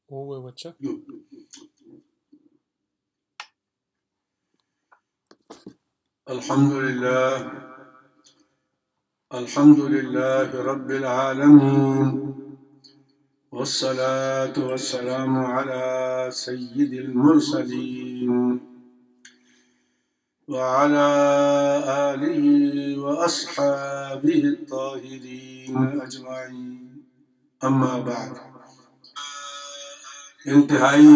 ہوئے بچہ الحمد لله رب العالمين والصلاة والسلام على سيد المرسلين وعلى آله وأصحابه الطاهرين أجمعين أما بعد انتہائی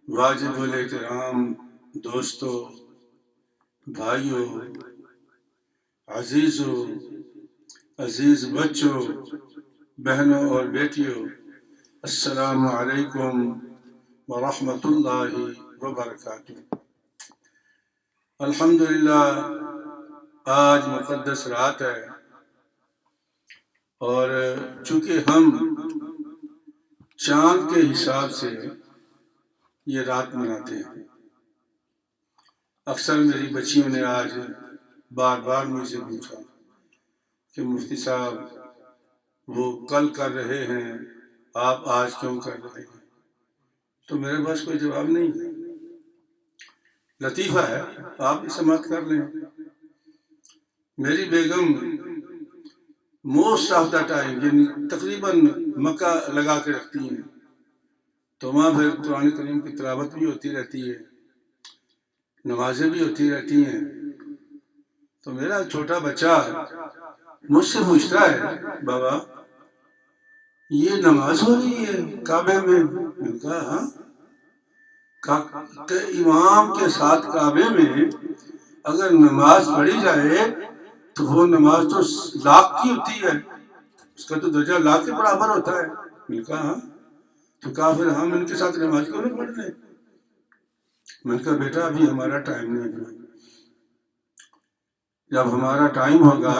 واجب الاحترام دوستو، بھائیوں، عزیز بچوں، بہنوں اور بیٹیوں، السلام علیکم ورحمۃ اللہ وبرکاتہ۔ الحمدللہ آج مقدس رات ہے، اور چونکہ ہم چاند کے حساب سے یہ رات مناتے ہیں، اکثر میری بچیوں نے آج بار بار مجھ سے پوچھا کہ مفتی صاحب وہ کل کر رہے ہیں، آپ آج کیوں کر رہے ہیں؟ تو میرے پاس کوئی جواب نہیں ہے۔ لطیفہ ہے، آپ بھی سماعت کر لیں۔ میری بیگم موسٹ آف دا ٹائم یعنی تقریباً مکہ لگا کے رکھتی ہیں، تو وہاں پھر قرآن کریم کی تلاوت بھی ہوتی رہتی ہے، نمازیں بھی ہوتی رہتی ہیں۔ تو میرا چھوٹا بچہ مجھ سے پوچھتا ہے، بابا یہ نماز ہو رہی ہے کعبے میں؟ میں نے کہا ہاں، کہ امام کے ساتھ کعبے میں اگر نماز پڑھی جائے تو وہ نماز تو لاکھ کی ہوتی ہے، اس کا تو درجہ لاکھ کے برابر ہوتا ہے۔ میں نے کہا ہاں، تو کہا پھر ہم ان کے ساتھ نماز کیوں نہیں پڑھ رہے؟ میں نے کہا بیٹا ابھی ہمارا ٹائم نہیں ہے، جب ہمارا ٹائم ہوگا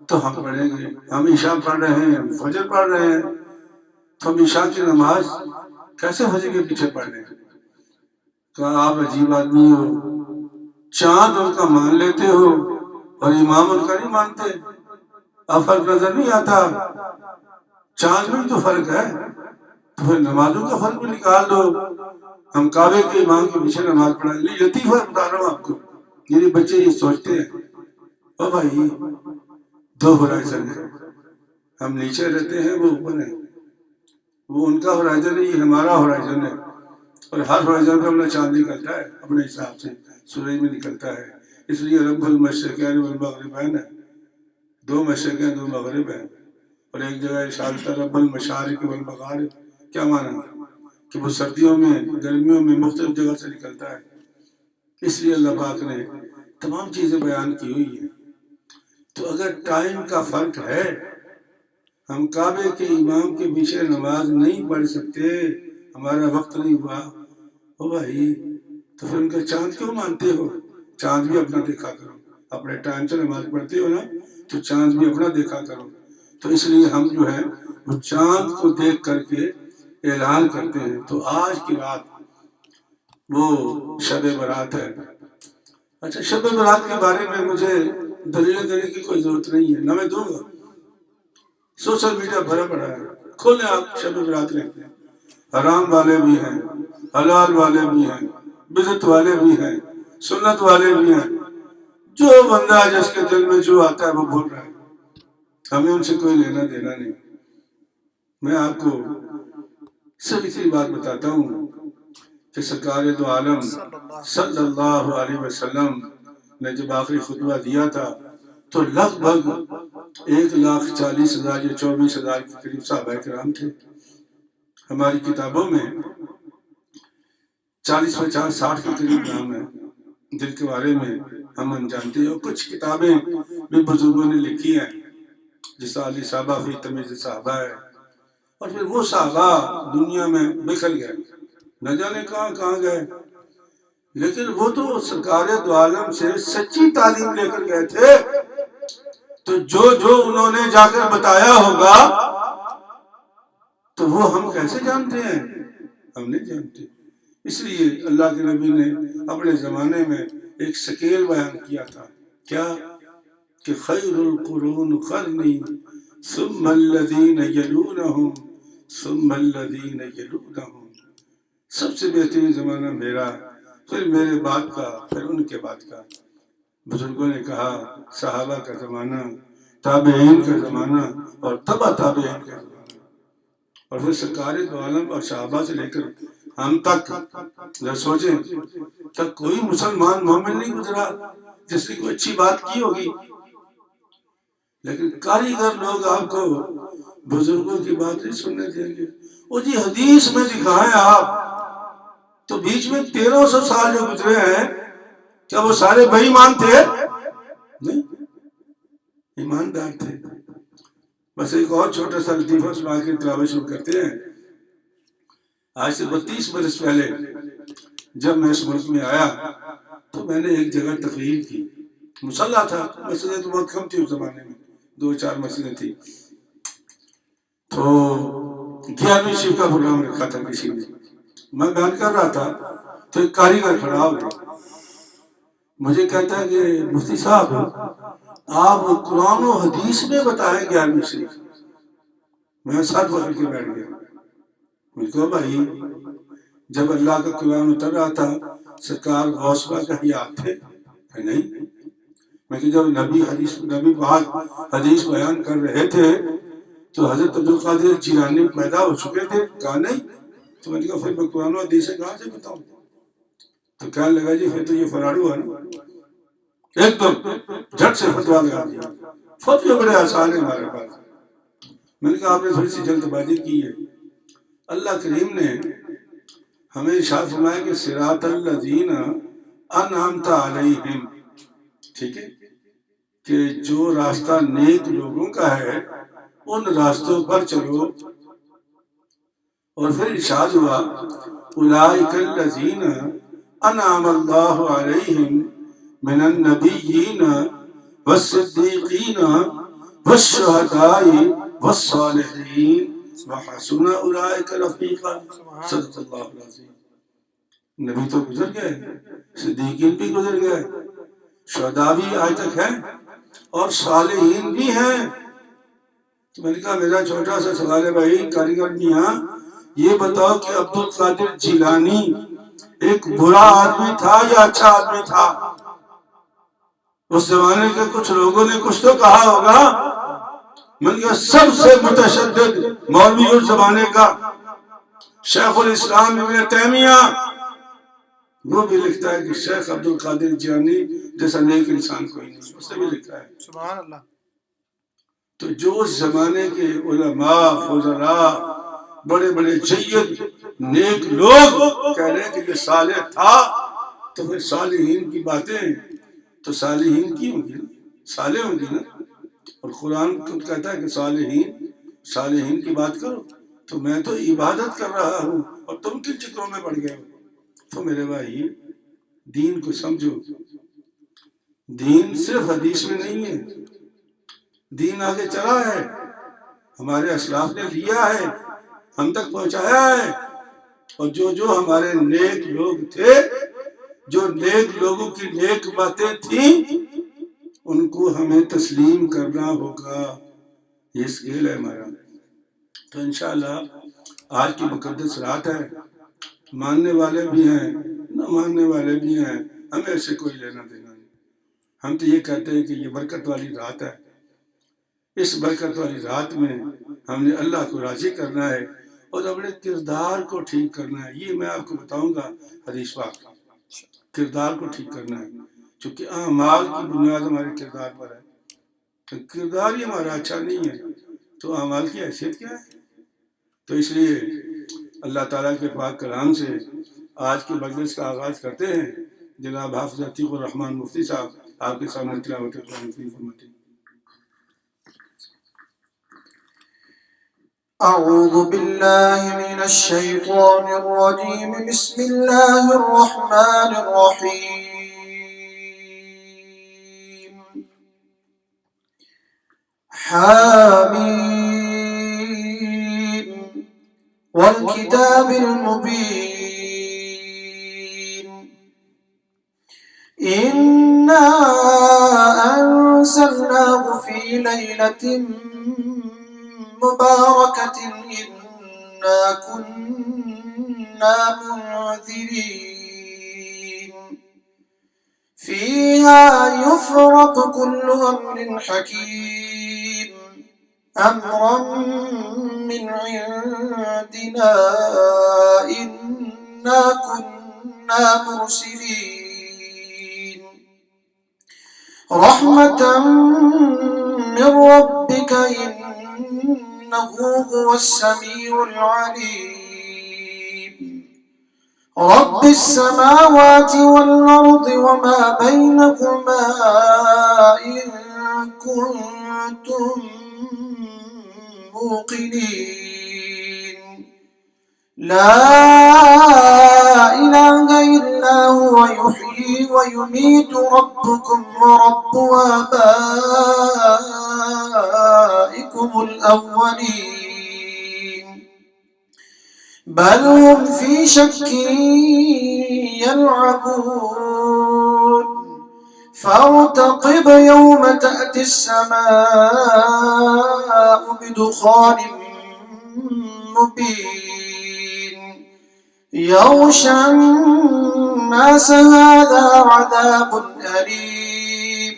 تو ہم پڑھیں گے۔ ہم عشاء پڑھ رہے ہیں، ہم فجر پڑھ رہے ہیں، تو ہم عشاء کی نماز کیسے فجر کے پیچھے پڑھ رہے ہیں؟ کہا آپ عجیب آدمی ہو، چاند ان کا مان لیتے ہو اور امام ان کا نہیں مانتے، اب فرق نظر نہیں آتا؟ چاند میں تو فرق ہے، تو پھر نمازوں کا فرق بھی نکال دو، ہم کعبے کے امام کے پیچھے نماز پڑھائیں گے۔ لطیفہ بتا رہا ہوں آپ کو، میرے بچے یہ سوچتے ہیں او بھائی دو ہورائزن ہے، ہم نیچے رہتے ہیں، وہ اوپر ہیں، وہ ان کا ہورائزن ہے، یہ ہمارا ہورائزن ہے، اور ہر ہورائزن پہ اپنا چاند نکلتا ہے اپنے حساب سے، سورج میں نکلتا ہے۔ اس لیے رب المشرقین والمغربین ہے، دو مشرق ہیں دو مغرب ہیں۔ اور ایک جگہ ارشاد ہوتا ہے رب المشارق والمغارب، کیا معنی کہ وہ سردیوں میں گرمیوں میں مختلف جگہ سے نکلتا ہے۔ اس لیے اللہ پاک نے تمام چیزیں بیان کی ہوئی ہیں۔ تو اگر ٹائم کا فرق ہے، ہم کعبے کے امام کے پیچھے نماز نہیں پڑھ سکتے، ہمارا وقت نہیں ہوا، او بھائی تو پھر ان کا چاند کیوں مانتے ہو؟ چاند بھی اپنا دیکھا کرو، اپنے ٹائم سے نماز پڑھتے ہو نا، تو چاند بھی اپنا دیکھا کرو۔ تو اس لیے ہم جو ہے وہ چاند کو دیکھ کر کے اعلان کرتے ہیں۔ تو آج کی رات وہ شب برات ہے۔ اچھا، شب برات کے بارے میں مجھے دلیل دینے کی کوئی ضرورت نہیں ہے، نہ میں دوں گا، سوشل میڈیا بھرا پڑا ہے، کھولیں آپ شب برات لکھتے ہیں، حرام والے بھی ہیں، حلال والے بھی ہیں، بدعت والے بھی ہیں، سنت والے بھی ہیں، جو بندہ جس کے دل میں جو آتا ہے وہ بول رہا ہے، ہمیں ان سے کوئی لینا دینا نہیں۔ میں آپ کو صرف اتنی بات بتاتا ہوں کہ سرکار دو عالم صلی اللہ علیہ وسلم نے جب آخری خطبہ دیا تھا تو لگ بھگ 1,40,000 یا 24,000 کے قریب صحابہ کرام تھے۔ ہماری کتابوں میں 40 50 60 کے قریب نام ہے جن کے بارے میں ہم جانتے ہیں، اور کچھ کتابیں بھی بزرگوں نے لکھی ہیں، جیسا علی صحابہ فی تمیز صحابہ ہے۔ اور پھر وہ صحابہ دنیا میں بکھر گئے، نہ جانے کہاں کہاں گئے، لیکن وہ تو سرکار دو عالم سے سچی تعلیم لے کر گئے تھے، تو جو انہوں نے جا کر بتایا ہوگا تو وہ ہم کیسے جانتے ہیں؟ ہم نہیں جانتے۔ اس لیے اللہ کے نبی نے اپنے زمانے میں ایک سکیل بیان کیا تھا، کیا کہ خیر القرون قرنی ثم الذین یلونہم ثم الذین یلونہم، سب سے بہترین زمانہ میرا، پھر میرے بعد کا، پھر ان کے بعد کا۔ بزرگوں نے کہا صحابہ کا زمانہ، تابعین کا زمانہ، اور تبع تابعین کا زمانہ، اور پھر سرکار دو عالم اور صحابہ سے لے کر ہم تک، ذرا سوچیں، تک کوئی مسلمان مومن نہیں گزرا جس نے کوئی اچھی بات کی ہوگی، لیکن کاریگر لوگ آپ کو بزرگوں کی بات نہیں سننے دیں گے۔ وہ جی حدیث میں دکھائیں آپ، تو بیچ میں 1300 سال جو گزرے ہیں، کیا وہ سارے بے ایمان تھے؟ نہیں، ایماندار تھے۔ بس ایک اور چھوٹا سا لطیفہ سنا کے تلاوت شروع کرتے ہیں۔ آج سے 32 برس پہلے جب میں اس ملک میں آیا تو میں نے ایک جگہ تقریر کی، مصلی تھا، مسجدیں تو بہت کم تھی اس زمانے میں، 2-4 مسجدیں تھی، تو 11ویں شیف کا پروگرام رکھا تھا کسی نے، میں بیان کر رہا تھا تو ایک کاریگر کھڑا ہو گیا، مجھے کہتا ہے کہ مفتی صاحب آپ قرآن و حدیث میں بتائیں 11ویں شریف۔ میں ساتھ پکڑ کے بیٹھ گیا، مجھ کو بھائی جب اللہ کا قرآن اتر رہا تھا سرکار غوث پاک کا حیات تھے کہ نہیں؟ میں کہ جب نبی پاک حدیث بیان کر رہے تھے تو حضرت عبدالقادر جیلانی پیدا ہو چکے تھے؟ کہا نہیں۔ تو میں نے کہا پھر میں قرآن و حدیث سے کہاں سے بتاؤں؟ تو کہنے لگا جی پھر تو یہ فراڈو ہے نا، ایک دم جھٹ سے فتوا لگا دیا، فتوے بڑے آسان ہیں ہمارے پاس۔ میں نے کہا آپ نے تھوڑی سی جلد بازی کی ہے، اللہ کریم نے ہمیں ارشاد فرمایا کہ صراط الذین انعمت علیہم، ٹھیک ہے، کہ جو راستہ نیک لوگوں کا ہے ان راستوں پر چلو، اور پھر ارشاد ہوا اولئک الذین انعم اللہ علیہم من النبیین والصدیقین والشہداء والصالحین وحسن اولئک رفیقا۔ صدق اللہ العظیم۔ نبی تو گزر گئے، صدیقین بھی گزر گئے، شہداء بھی آج تک ہیں، اور صالحین بھی ہیں۔ تو میں نے کہا میرا چھوٹا سا سوال ہے بھائی کاریگر میاں، یہ بتاؤ کہ عبدالقادر جیلانی ایک برا آدمی تھا یا اچھا آدمی تھا؟ اس زمانے کے کچھ لوگوں نے کچھ تو کہا ہوگا۔ میں نے کہا سب سے متشدد مولوی اس زمانے کا شیخ الاسلام ابن تیمیہ، وہ بھی لکھتا ہے کہ شیخ عبدالقادر جیلانی جیسا نیک انسان کوئی نہیں، اس نے بھی لکھا ہے۔ سبحان اللہ۔ تو جو اس زمانے کے علماء فضلاء بڑے بڑے جید نیک لوگ کہہ رہے ہیں کہ یہ صالح تھا، تو پھر صالحین کی باتیں تو صالحین کی ہوں گی نا، صالح ہوں گی نا، اور قرآن خود کہتا ہے کہ صالحین کی بات کرو، تو میں تو عبادت کر رہا ہوں اور تم کن چکروں میں پڑ گئے ہو؟ تو میرے بھائی دین کو سمجھو، دین صرف حدیث میں نہیں ہے، دین آگے چلا ہے، ہمارے اسلاف نے لیا ہے، ہم تک پہنچایا ہے، اور جو ہمارے نیک لوگ تھے، جو نیک لوگوں کی نیک باتیں تھیں، ان کو ہمیں تسلیم کرنا ہوگا، یہ اسکیل ہے ہمارا۔ تو انشاءاللہ آج کی مقدس رات ہے، ماننے والے بھی ہیں نہ ماننے والے بھی ہیں، ہمیں اس سے کوئی لینا دینا نہیں۔ ہم تو یہ کہتے ہیں کہ یہ برکت والی رات ہے، اس برکت والی رات میں ہم نے اللہ کو راضی کرنا ہے اور اپنے کردار کو ٹھیک کرنا ہے۔ یہ میں آپ کو بتاؤں گا حدیث پاک، کردار کو ٹھیک کرنا ہے، چونکہ اعمال کی بنیاد ہمارے کردار پر ہے، تو کردار ہی ہمارا اچھا نہیں ہے تو اعمال کی حیثیت کیا ہے؟ تو اس لیے اللہ تعالیٰ کے پاک کلام سے آج کے مجلس کا آغاز کرتے ہیں۔ جناب حافظ عتیق الرحمن مفتی صاحب آپ کے سامنے تلاوت قرآن کریم فرماتے ہیں۔ اعوذ باللہ من الشیطان الرجیم، بسم اللہ الرحمن الرحیم۔ حامیم والکتاب المبین، انا انزلناه فی لیلۃ مبارکۃ كنا منذرين فيها يفرق كل أمر حكيم أمرا من عندنا إنا كنا مرسلين رحمة من ربك إنه هو السميع العليم رب السماوات والأرض وما بينهما إن كنتم موقنين لا إله إلا هو يحيي ويميت ربكم ورب آبائكم الأولين بل هم في شك يلعبون فارتقب يوم تأتي السماء بدخان مبين يغشى الناس هذا عذاب أليم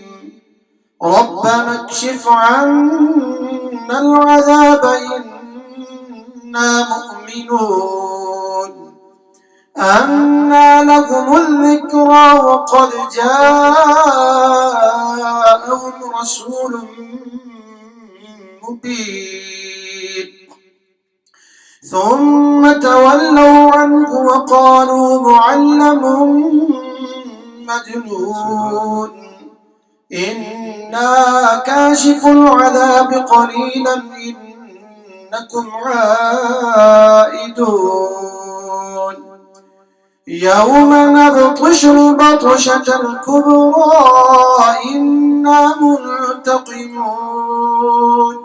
ربنا اكشف عنا العذاب إنا مؤمنون أنى لهم الذكرى وقد جاءهم رسول مبين ثم تولوا عنه وقالوا معلم مجنون إنا كاشف العذاب قليلا إنكم عائدون يوم نبطش البطشة الكبرى إنا منتقمون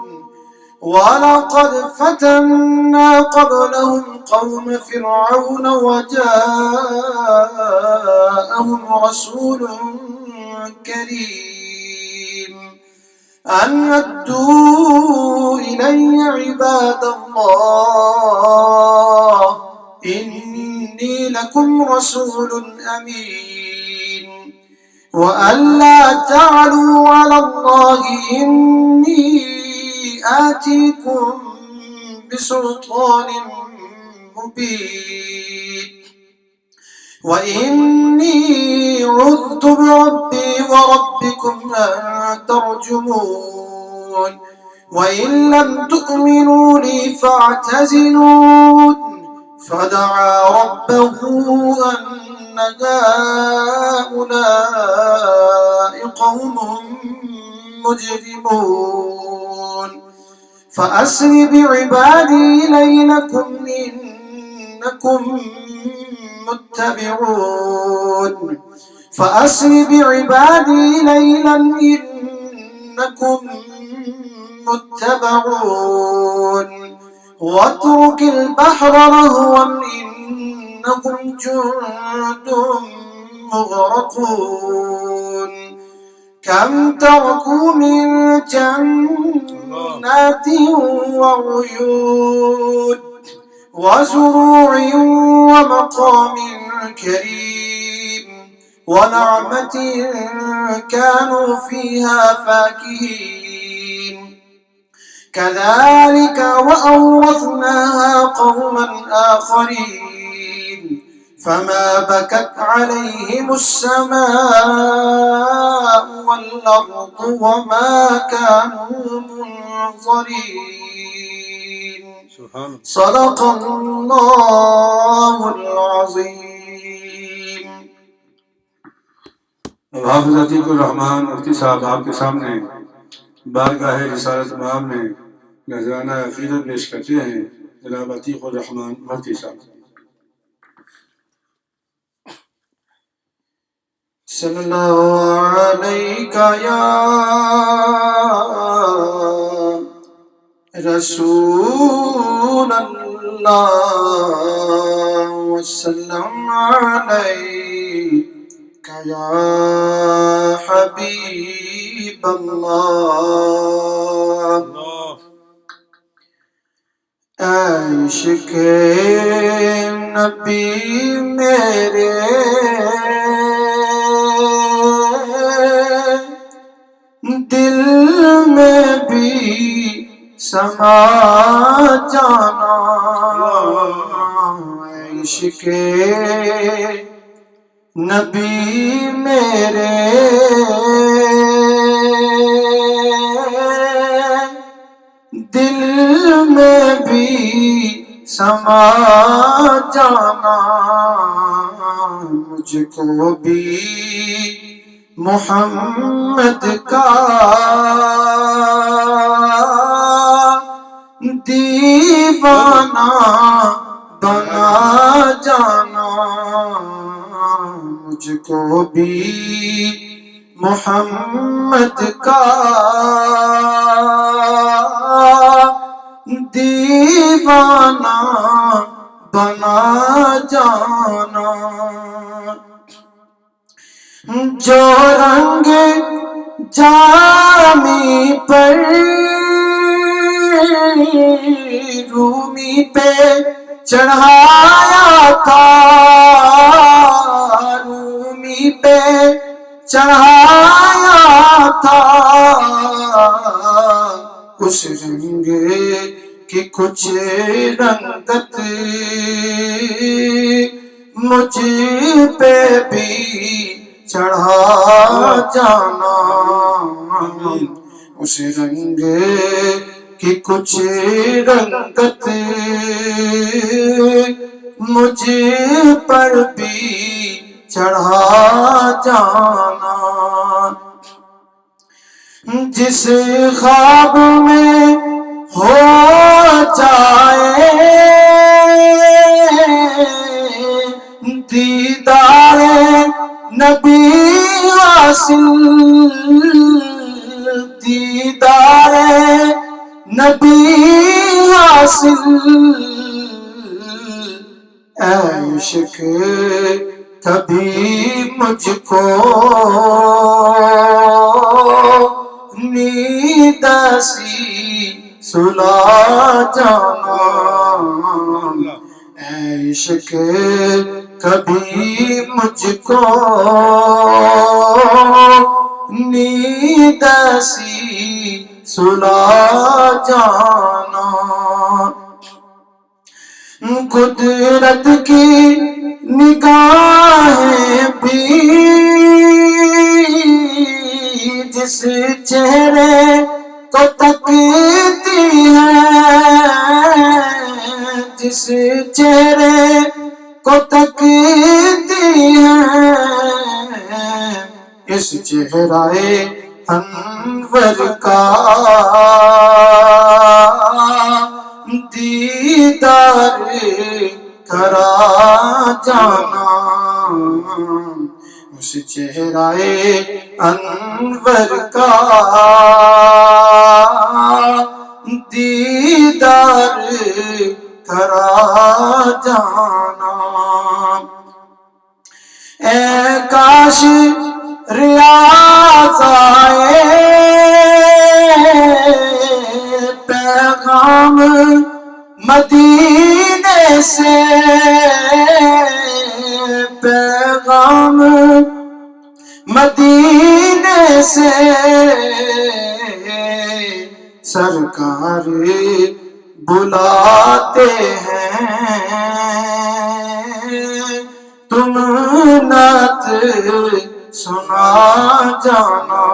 ولقد فتنا قبلهم قوم فرعون وجاءهم رسول كريم أن أدوا إلي عباد الله إني لكم رسول أمين وأن لا تعلوا على الله إني آتيكم بسلطان مبين وإني عذت بربي وربكم أن ترجمون وإن لم تؤمنوا لي فاعتزلون فدعا ربه أن هؤلاء قوم مجرمون فأسر بعبادي ليلكم إنكم متبعون فأسر بعبادي ليلا إنكم متبعون واترك البحر رهوا إنهم جند مغرقون كم تركوا من جنات وعيون وزروع ومقام كريم ونعمة كانوا فيها فاكهين كذلك وأورثناها قوما آخرين فما بكت عليهم السماء والأرض وما كانوا منظرين صدق الله العظيم. حافظ عتیق الرحمان مفتی صاحب آپ کے سامنے بارگاہ رسالت مآب میں نذرانہ عقیدت پیش کرتے ہیں. جناب عتیق الرحمان مفتی صاحب. صلی اللہ علیکہ یا رسول اللہ وسلم علیکہ یا حبیب اللہ. عشق نبی میرے دل میں بھی سما جانا عشق نبی میرے دل میں بھی سما جانا مجھ کو بھی محمد کا دیوانہ بنا جانا مجھ کو بھی محمد کا دیوانہ بنا جانا جو رنگ جامی پر رومی پہ چڑھایا تھا رومی پہ چڑھایا تھا اس رنگ کی کچھ رنگت مجھ پہ بھی چڑھا جانا اس رنگ کی کچھ رنگت مجھ پر بھی چڑھا جانا جس خواب میں ہو جائے دیدار نبی حاصل دیدار نبی حاصل عشق کبھی مجھ کو نیند سی سلا جانا عشق کبھی مجھ کو نیند سی سلا جانا قدرت کی نگاہیں بھی جس چہرے کو تکتی ہیں جس چہرے کو تکتی ہیں اس چہرہ انور کا دیدار کرا جانا اس چہرہ انور کا دیدار کرا جانا اے کاش ریاض آئے پیغام مدینے سے پیغام مدینے سے سرکار بلاتے ہیں تم نعت سنا جانا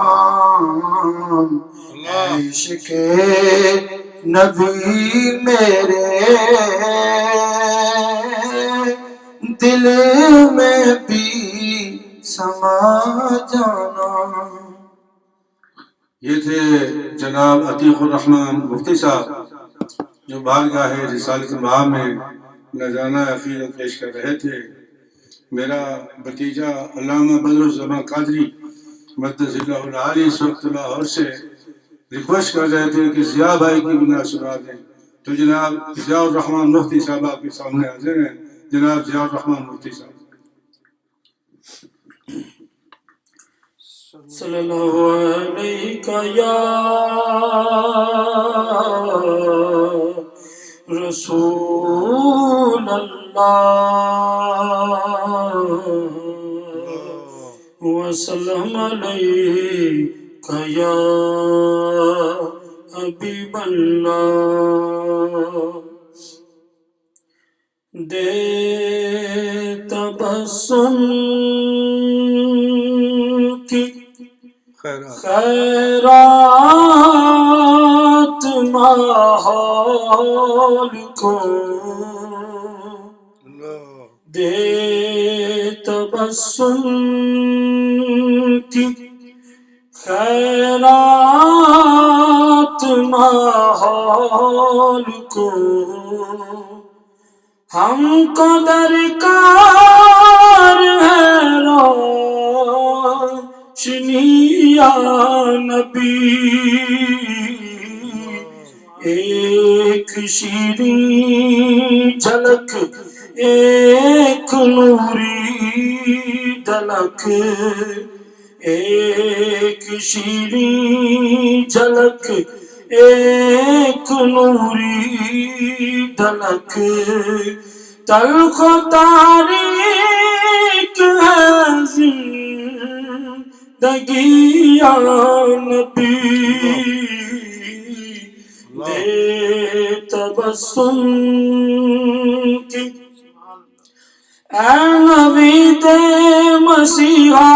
عشق نبی میرے دل میں بھی سما جانا. یہ تھے جناب عتیق الرحمن مفتی صاحب جو بارگاہ رسالت بہار میں نذرانہ عقیدت پیش کر رہے تھے. میرا بھتیجا علامہ بدر الزمان قادری مقدس اللہ العالی اس وقت لاہور سے ریکویسٹ کر رہے تھے کہ ضیاء بھائی کی بنا سنا دیں. تو جناب ضیاء الرحمن مفتی صاحب آپ کے سامنے حاضر ہیں. جناب ضیاء الرحمن مفتی صاحب. صلی اللہ علیہ یا رسول اللہ وسلم علیک یا حبیب اللہ دے تبسم کی خیرات ماحول کو دے تبسم کی خیرات ماحول کو ہم کو درکار ہے روشنی یا نبی ایک شیریں جھلک ایک نوری دلک ایک شیریں جھلک ایک نوری دلک تلخ و تاریک ہے زندگی یا نبی دے تبسم کی اے نبی دے مسیحا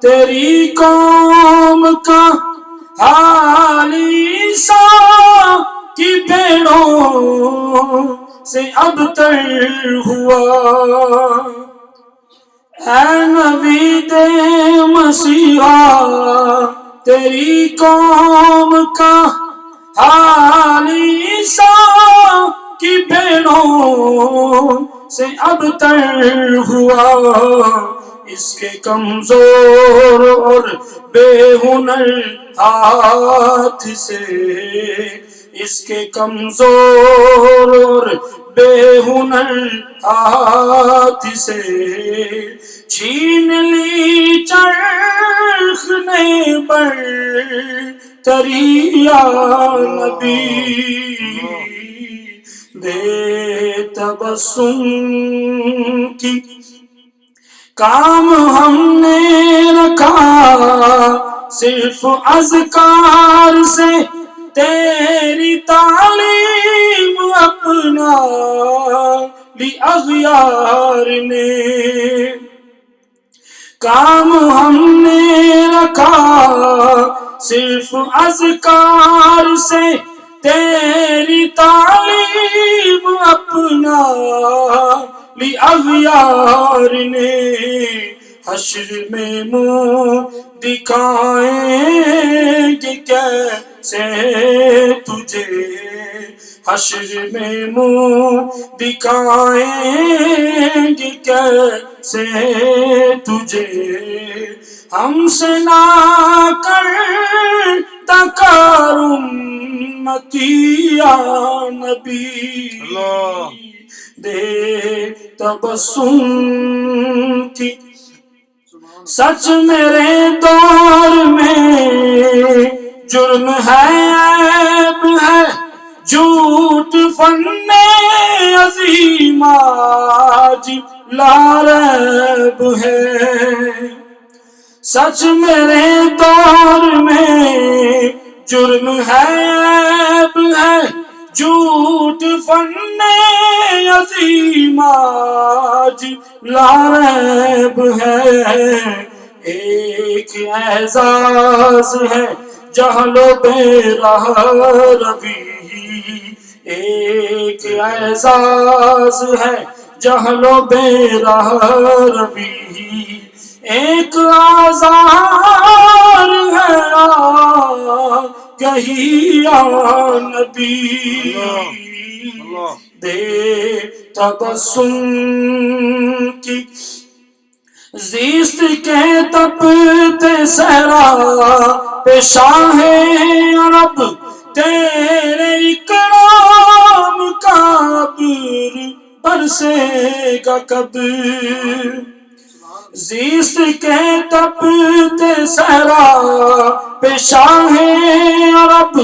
تیری قوم کا حال عیسیٰ کی بھیڑوں سے ابتر ہوا اے نبی دے مسیحا تیری قوم کا حال عیسیٰ کی بھیڑوں سے ابتر ہوا اس کے کمزور اور بے ہنر ہاتھ سے اس کے کمزور اور بے ہنر ہاتھ سے چھین لی چرخ نے برتری یا نبی دے تبسم کی کام ہم نے رکھا صرف اذکار سے تیری تعلیم اپنا لی اغیار نے کام ہم نے رکھا صرف اذکار سے تیری تعلیم اپنا لی اغیار نے حشر میں منہ دکھائیں گے کیسے تجھے حشر میں منہ دکھائیں گے کیسے تجھے ہم سے نہ کر تکرم امتی یا نبی دے تبسم کی سچ میرے دور میں جرم ہے عیب ہے جھوٹ فن عظیم آج لا ریب ہے سچ میرے دور میں جرم ہے عیب ہے جھوٹ فن عظیم آج لا ریب ہے ایک اعزاز ہے جہل و بے راہ روی ایک اعزاز ہے جہل و بے راہ روی ایک آزار ہے کہی یا نبی دے تبسم کی زیست کے تپتے صحرا پہ شاہ عرب تیرے اکرام کا عبر برسے گا کب زیست کے تپتے صحرا پہ شاہ عرب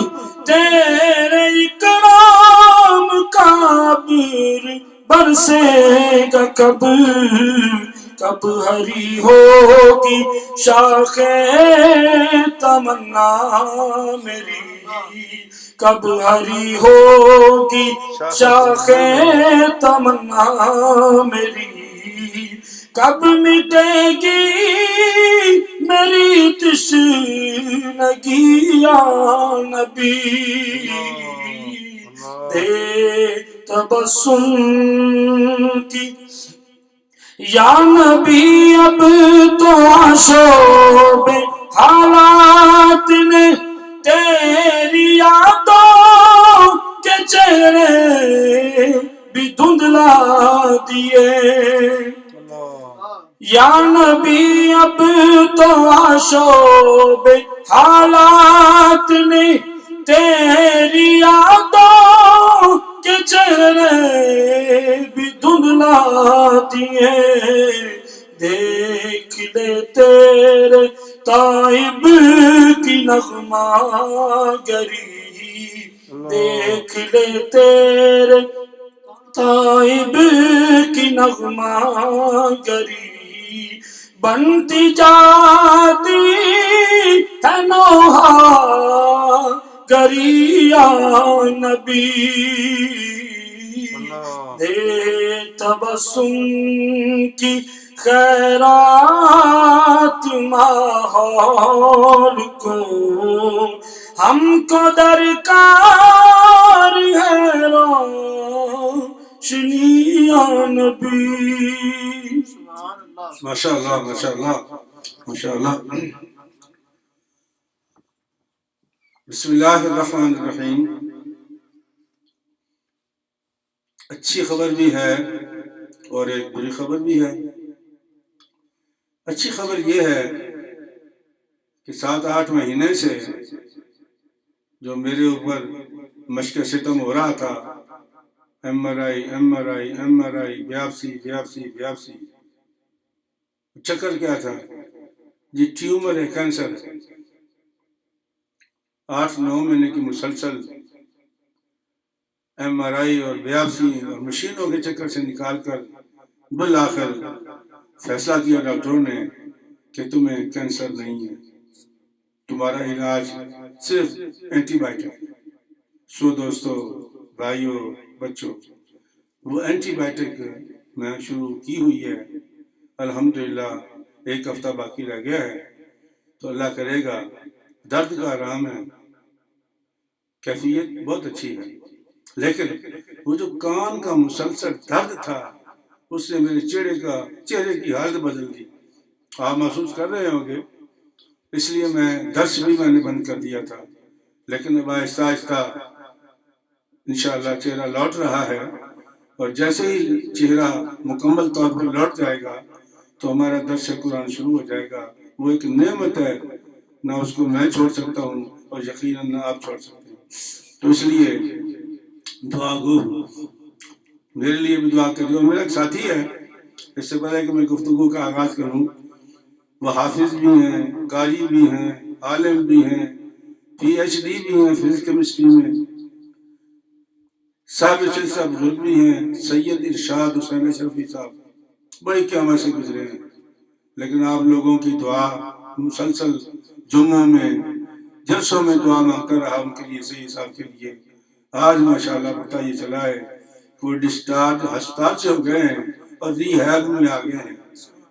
تیرے اکرام برسے گا کب کب ہری ہوگی شاخ تمنا میری کب ہری ہوگی شاخ تمنا میری کب مٹے گی میری تشنگی یا نبی دے تبسم کی یا نبی اب تو عشوب حالات نے تیری یادوں کے چہرے بھی دھندلا دیے یا نبی اب تو عشوب حالات نے تیری یادوں کے چہرے بھی دھندلا دیے دیکھ لے تیرے تائب کی نغمہ گری دیکھ لے تیرے تائب کی نغمہ گری بنتی جاتی ہے نوحہ گری یا نبی دے تبسم کی خیرات ماحول کو ہم کو درکار ہے روشنی یا نبی ماشاء اللہ ماشاء اللہ ماشاء اللہ. بسم اللہ الرحمن الرحیم. اچھی خبر بھی ہے اور ایک بری خبر بھی ہے. اچھی خبر یہ ہے کہ 7-8 مہینے سے جو میرے اوپر مشق ستم ہو رہا تھا، MRI بیاپسی، چکر کیا تھا؟ یہ ٹیومر ہے، کینسر ہے. 8-9 مہینے کی مسلسل MRI اور بیاپسی اور مشینوں کے چکر سے نکال کر بالآخر فیصلہ کیا ڈاکٹروں نے کہ تمہیں کینسر نہیں ہے، تمہارا علاج صرف اینٹی بائیوٹک. سو دوستو، بھائیوں، بچوں، وہ اینٹی بائیوٹک میں شروع کی ہوئی ہے. الحمدللہ 1 ہفتہ باقی رہ گیا ہے، تو اللہ کرے گا درد کا آرام ہے، کیفیت بہت اچھی ہے. لیکن وہ جو کان کا مسلسل درد تھا، اس نے میرے چہرے کی حالت بدل دی. آپ محسوس کر رہے ہوں گے، اس لیے درس بھی میں نے بند کر دیا تھا. لیکن اب آہستہ آہستہ انشاءاللہ چہرہ لوٹ رہا ہے، اور جیسے ہی چہرہ مکمل طور پر لوٹ جائے گا تو ہمارا درس قرآن شروع ہو جائے گا. وہ ایک نعمت ہے، نہ اس کو میں چھوڑ سکتا ہوں اور یقیناً نہ آپ چھوڑ سکتے ہیں. تو اس لیے دعا گو میرے لیے بھی دعا کریے. اور میرا ایک ساتھی ہے، اس سے پہلے کہ میں گفتگو کا آغاز کروں، وہ حافظ بھی ہیں، قاری بھی ہیں، عالم بھی ہیں، PhD بھی ہیں فزکس کیمسٹری میں، صاحب سلسلہ بزرگ بھی ہیں، سید ارشاد حسین اشرفی صاحب بڑی قیامت سے گزرے ہیں. لیکن آپ لوگوں کی دعا مسلسل جمعوں میں جلسوں میں دعا مانگتا رہا ان کے لیے، صحیح صاحب کے لیے. آج ماشاءاللہ پتہ یہ چلا ہے کہ وہ ڈسچارج ہسپتال سے ہو گئے ہیں اور ریہیب میں آ گئے ہیں.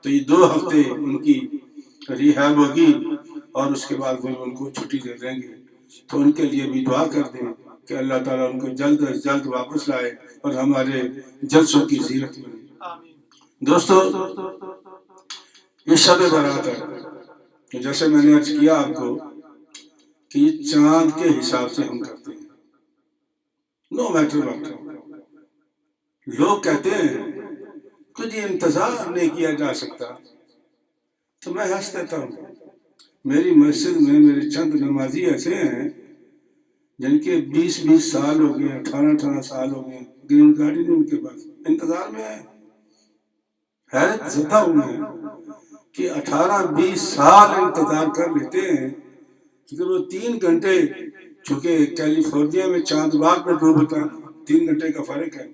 تو یہ 2 ہفتے ان کی ریہیب ہوگی اور اس کے بعد پھر ان کو چھٹی دے دیں گے. تو ان کے لیے بھی دعا کر دیں کہ اللہ تعالیٰ ان کو جلد از جلد واپس لائے اور ہمارے جلسوں کی زینت بنے. دوستو، یہ شب برات ہے، جیسے میں نے عرض کیا آپ کو کہ یہ چاند کے حساب سے ہم کرتے ہیں، نو میٹر واٹ. لوگ کہتے ہیں کہ جی انتظار نہیں کیا جا سکتا، تو میں ہنس دیتا ہوں. میری مسجد میں میرے چند نمازی ایسے ہیں جن کے 20 سال ہو گئے، 18 سال ہو گئے، گرین کارڈ ہی نہیں ان کے پاس، انتظار میں ہے. حیرت زدہ ہوں میں کہ 18-20 سال انتظار کر لیتے ہیں، کیونکہ وہ 3 گھنٹے، چونکہ کیلیفورنیا میں چاند باغ میں ڈوبتا ہے، 3 گھنٹے کا فرق ہے.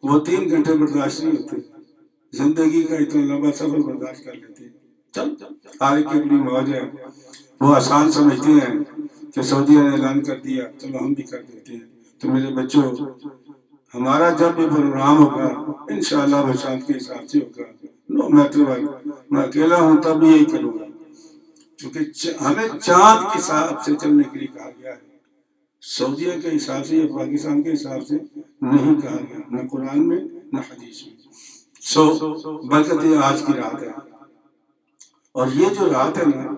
وہ 3 گھنٹے برداشت نہیں ہوتے، زندگی کا اتنا لمبا سفر برداشت کر لیتے ہیں۔ چل ہر ایک کی اپنی موج ہے، وہ آسان سمجھتے ہیں کہ سعودیہ نے اعلان کر دیا چلو ہم بھی کر دیتے ہیں۔ تو میرے بچوں، ہمارا جب بھی پروگرام ہوگا انشاءاللہ بشارت کے حساب سے ہوگا، نو میٹر وائٹ، میں اکیلا ہوں تب بھی یہی کروں گا، کیونکہ ہمیں چاند کے حساب سے چلنے کے لیے کہا گیا ہے، سعودیہ کے حساب سے یا پاکستان کے حساب سے نہیں کہا گیا، نہ قرآن میں نہ حدیث میں۔ برکت آج کی رات ہے، اور یہ جو رات ہے نا،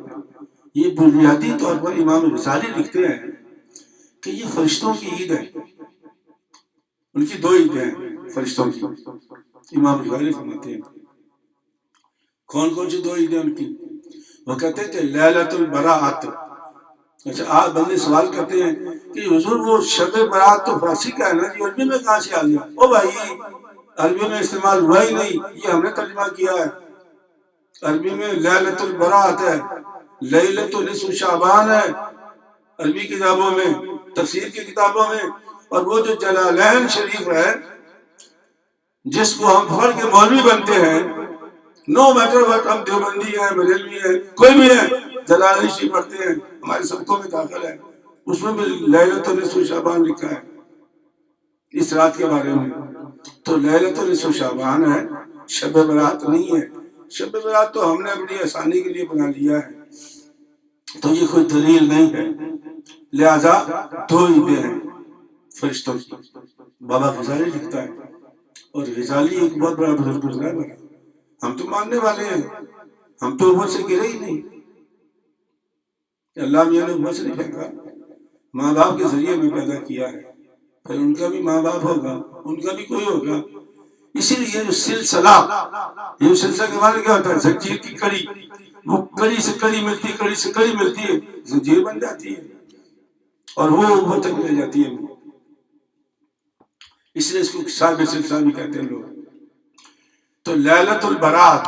یہ بنیادی طور پر امام غزالی لکھتے ہیں کہ یہ فرشتوں کی عید ہے، ان کی 2 عیدیں ہیں فرشتوں کی۔ امام غزالی فرماتے ہیں کون کون سی 2 عیدیں ان کی؟ وہ کہتے ہیں کہ لیلۃ البراۃ۔ اچھا، آپ بندے سوال کرتے ہیں کہ حضور وہ شب برات تو فارسی کا ہے نا جی، عربی میں کہاں سے آ گیا؟ او بھائی، عربی میں استعمال ہوا ہی نہیں، یہ ہم نے ترجمہ کیا ہے۔ عربی میں لیلۃ البراۃ ہے، لیلۃ نصف شعبان ہے عربی کتابوں میں، تفسیر کی کتابوں میں۔ اور وہ جو جلالین شریف ہے جس کو ہم پڑھ کے مولوی بنتے ہیں، نو میٹر وٹ، ہم دیوبندی ہیں، بریلوی ہیں، کوئی بھی ہے، جلالین شریف پڑھتے ہیں، ہمارے سبقوں میں داخل ہے، اس میں بھی لیلۃ نصف شعبان لکھا ہے اس رات کے بارے میں۔ تو لیلۃ نصف شعبان ہے، شب برات نہیں ہے۔ شب برات تو ہم نے اپنی آسانی کے لیے بنا لیا ہے، تو یہ کوئی دلیل نہیں ہے۔ لہذا 2 عیدیں ہیں فرشتوں کی، بابا غزالی لکھتا ہے۔ اور غزالی ایک بہت بڑا بزرگ گزرا ہے، ہم تو ماننے والے ہیں، ہم تو اوپر سے گرے ہی نہیں، اللہ میاں نے اوپر سے نہیں پھینکا، ماں باپ کے ذریعے میں پیدا کیا ہے، پھر ان کا بھی ماں باپ ہوگا، ان کا بھی کوئی ہوگا۔ اسی لیے جو سلسلہ، یہ سلسلہ کے معنی کیا ہوتا ہے؟ زنجیر کی کڑی، وہ کڑی سے کڑی ملتی ہے، کڑی سے کڑی ملتی ہے، زنجیر بن جاتی ہے اور وہ اوپر تک لے جاتی ہے۔ اس لیے اس کو صاحب سلسلہ بھی کہتے ہیں لوگ۔ تو لیلۃ البراۃ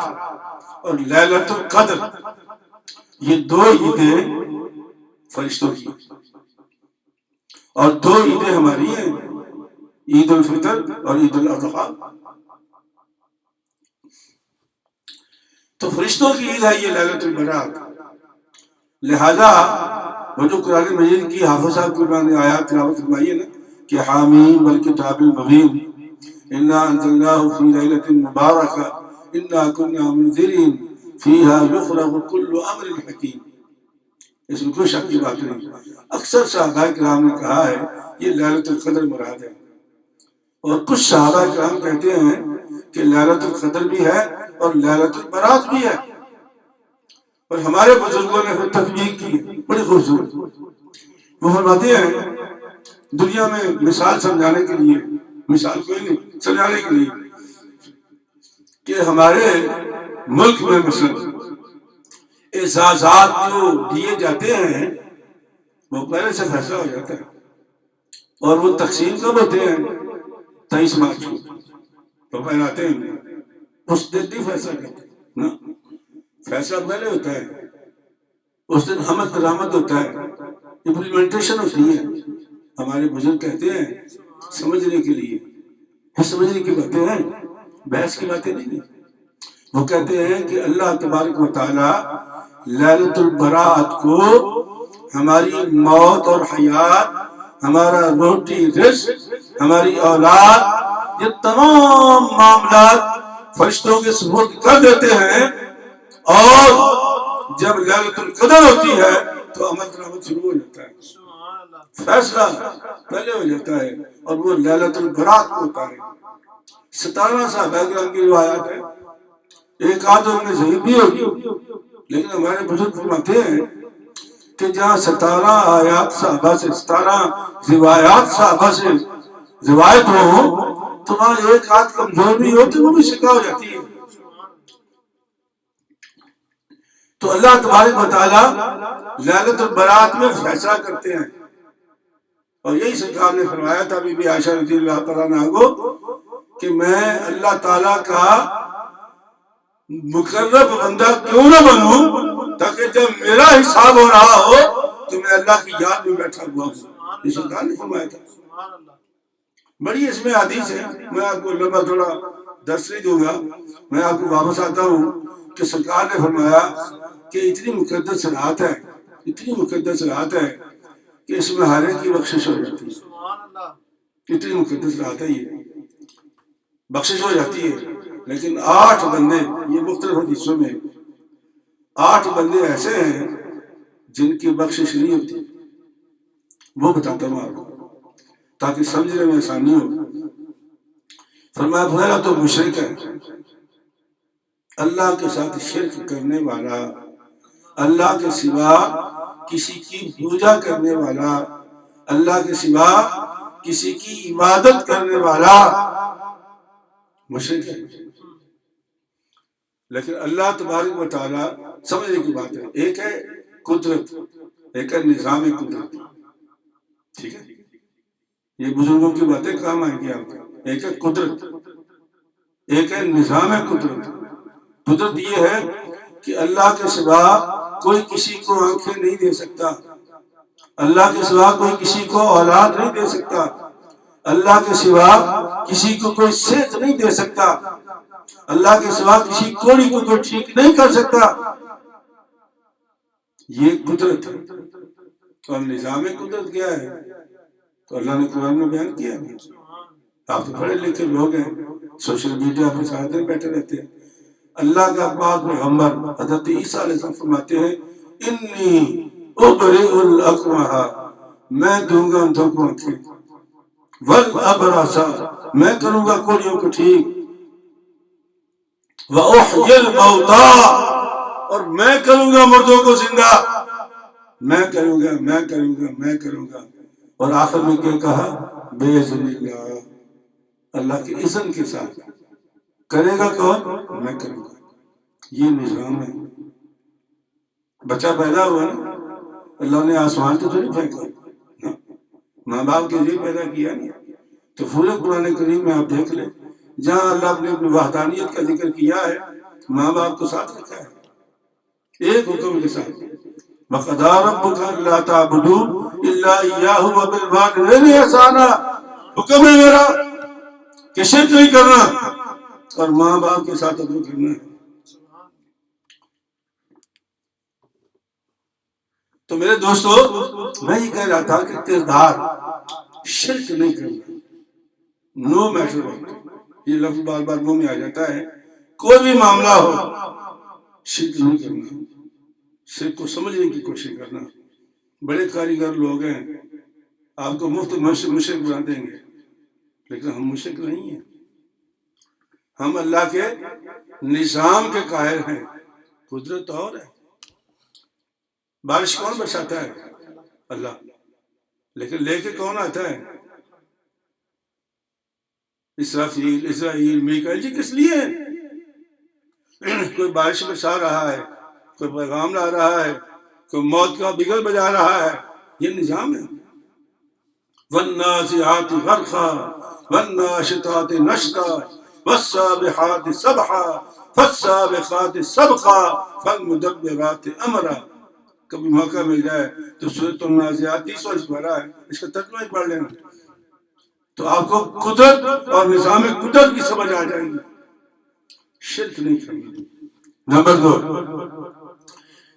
اور لیلۃ القدر، یہ 2 عیدیں فرشتوں کی، اور 2 عیدیں ہماری ہیں، عید الفطر اور عید الاضحیٰ۔ تو فرشتوں کی عید ہے یہ لیلۃ البراۃ۔ لہذا وہ جو قرآن مجید کی حافظ صاحب کی میں نے آیات تلاوت فرمائی ہے نا کہ حامیم والکتاب المبین انا انزلناہ فی لیلۃ مبارکہ انا کنا منذرین فیہا یفرغ کل امر حکیم، اس میں کوئی شک کی بات نہیں۔ اکثر صحابہ کرام نے کہا ہے یہ لیلۃ القدر مراد ہے، اور کچھ صحابہ کرام کہتے ہیں کہ لیلۃ القدر بھی ہے اور لیلۃ البراۃ بھی ہے، اور ہمارے بزرگوں نے پھر تطبیق کی بڑی خوبصورت۔ وہ فرماتے ہیں دنیا میں مثال سمجھانے کے لیے، مثال کوئی نہیں، سمجھانے کے لیے کہ ہمارے ملک میں مثلا اعزازات جو دیے جاتے ہیں وہ پہلے سے فیصلہ ہو جاتا ہے، اور وہ تقسیم کب ہوتے ہیں؟ 23 مارچ کو تو پہناتے ہیں، اس دن نہیں فیصلہ کرتے نا، فیصلہ پہلے ہوتا ہے، اس دن عمل درآمد ہوتا ہے، امپلیمنٹیشن ہوتی ہے۔ ہمارے بزرگ کہتے ہیں سمجھنے کے لیے، سمجھنے کی باتیں ہیں، بحث کی باتیں نہیں۔ وہ کہتے ہیں کہ اللہ تبارک و تعالی لیلۃ البراۃ کو ہماری موت اور حیات، ہمارا روٹی رزق، ہماری اولاد، یہ تمام معاملات فرشتوں کے سپرد کر دیتے ہیں، اور جب لیلۃ القدر ہوتی ہے تو عمل درآمد شروع ہو جاتا ہے، فیصلہ پہلے ہو جاتا ہے، اور وہ لیلۃ البراۃ کو ہوتا ہے۔ 17 صحابہ کرام کی روایات ہے، ایک آدھ ان میں صحیح بھی ہوگی، لیکن ہمارے بزرگ فرماتے ہیں کہ جہاں 17 آیات صحابہ سے، 17 روایات صحابہ سے روایت ہو، تو وہاں ایک آدھ کمزور بھی ہو تو وہ بھی شکا ہو جاتی ہے۔ تو اللہ تبارک و تعالی لیلۃ البراۃ میں فیصلہ کرتے ہیں، اور یہی سرکار نے فرمایا تھا بی بی عائشہ رضی اللہ تعالیٰ عنہا کو کہ میں اللہ تعالیٰ کا مقرب بندہ کیوں نہ بنوں تاکہ جب میرا حساب ہو رہا ہو تو میں اللہ کی یاد میں بیٹھا ہوا ہوں، یہ سرکار نے فرمایا تھا۔ بڑی اس میں حدیث ہے، میں آپ کو لمبا تھوڑا درس نہیں دوں گا، میں آپ کو واپس آتا ہوں کہ سرکار نے فرمایا کہ اتنی مقدس رات ہے، اتنی مقدس رات ہے کہ اس میں ہر ایک کی بخشش ہو جاتی ہے، اتنی مقدس رات ہے، یہ بخشش ہو جاتی ہے۔ لیکن 8 بندے، یہ مختلف حدیثوں میں 8 بندے ایسے ہیں جن کی بخشش نہیں ہوتی، وہ بتاتا ہوں آپ کو تاکہ سمجھنے میں آسانی ہو۔ فرمایا پہلا تو مشرک ہے، اللہ کے ساتھ شرک کرنے والا، اللہ کے سوا کسی کی پوجا کرنے والا، اللہ کے سوا کسی کی عبادت کرنے والا مشرک ہے۔ لیکن اللہ تبارک و تعالی سمجھنے کی بات ہے، ایک ہے قدرت، ایک ہے نظام قدرت، ٹھیک ہے، یہ بزرگوں کی باتیں کام آئیں گی آپ کو۔ ایک ہے قدرت، ایک ہے نظام قدرت۔ قدرت یہ ہے کہ اللہ کے سوا کوئی کسی کو آنکھیں نہیں دے سکتا، اللہ کے سوا کوئی کسی کو اولاد نہیں دے سکتا، اللہ کے سوا کسی کو کوئی صحت نہیں دے سکتا، اللہ کے سوا کسی کوڑی کو کوئی ٹھیک نہیں کر سکتا، یہ قدرت ہے۔ اور نظام قدرت کیا ہے تو اللہ نے قرآن میں بیان کیا ہے۔ آپ تو پڑھے لکھے لوگ ہیں، سوشل میڈیا پر سارے دن بیٹھے رہتے ہیں۔ اللہ کا پاک پیغمبر حضرت عیسیٰ علیہ السلام فرماتے ہیں انی ابرئ الاکمہ، میں دوں گا اندھوں کو آنکھیں، والابرص، میں کروں گا کوڑیوں کو ٹھیک، وَأُحْيِي الْمَوْتَى، اور میں کروں گا مردوں کو زندہ، میں کروں گا، میں کروں گا، میں کروں گا۔ اور آخر میں کیا کہا؟ بِإِذْنِ اللَّهِ، اللہ کے اذن کے ساتھ کرے گا کون؟ میں کروں گا۔ یہ نظام ہے۔ بچہ پیدا ہوا نا، اللہ نے آسمان تو نہیں پھینکا، ماں باپ کے لیے پیدا کیا نا۔ تو پورے قرآن کریم میں آپ دیکھ لیں، جہاں اللہ نے اپنی وحدانیت کا ذکر کیا ہے، ماں باپ کو ساتھ رکھا ہے ایک حکم کے ساتھ۔ وَقَضَىٰ رَبُّكَ أَلَّا تَعْبُدُوا إِلَّا إِيَّاهُ وَبِالْوَالِدَيْنِ إِحْسَانًا، حکم ہے میرا کہ شرک نہیں کرنا اور ماں باپ کے ساتھ عدل کرنا ہے۔ تو میرے دوستو، میں یہ کہہ رہا تھا کہ کردار شرک نہیں کرنا، نو میٹر وقت، یہ لفظ بار بار منہ میں آ جاتا ہے، کوئی بھی معاملہ ہو شرک نہیں کرنا، شرک کو سمجھنے کی کوشش کرنا۔ بڑے کاریگر لوگ ہیں، آپ کو مفت مشرک بنا دیں گے، لیکن ہم مشرک نہیں ہیں، ہم اللہ کے نظام کے قائل ہیں۔ قدرت اور ہے، بارش کون برساتا ہے؟ اللہ، لیکن لے کے کون آتا ہے؟ اسرافیل، اسرائیل، میکائیل، جی کس لیے؟ کوئی بارش برسا رہا ہے، کوئی پیغام لا رہا ہے، کوئی موت کا بگل بجا رہا ہے، یہ نظام ہے۔ وَالنَّازِعَاتِ غَرْقًا وَالنَّاشِطَاتِ نَشْطًا وَالسَّابِحَاتِ سَبْحًا فَالسَّابِقَاتِ سَبْقًا فَالْمُدَبِّرَاتِ أَمْرًا۔ کبھی موقع مل جائے تو سورۃ النازعات 30واں سپارہ ہے، اس کا ترجمہ ہی پڑھ لینا، تو آپ کو قدرت اور نظام قدرت کی سمجھ آ جائے گی۔ شرک نہیں کرنا۔ نمبر 2،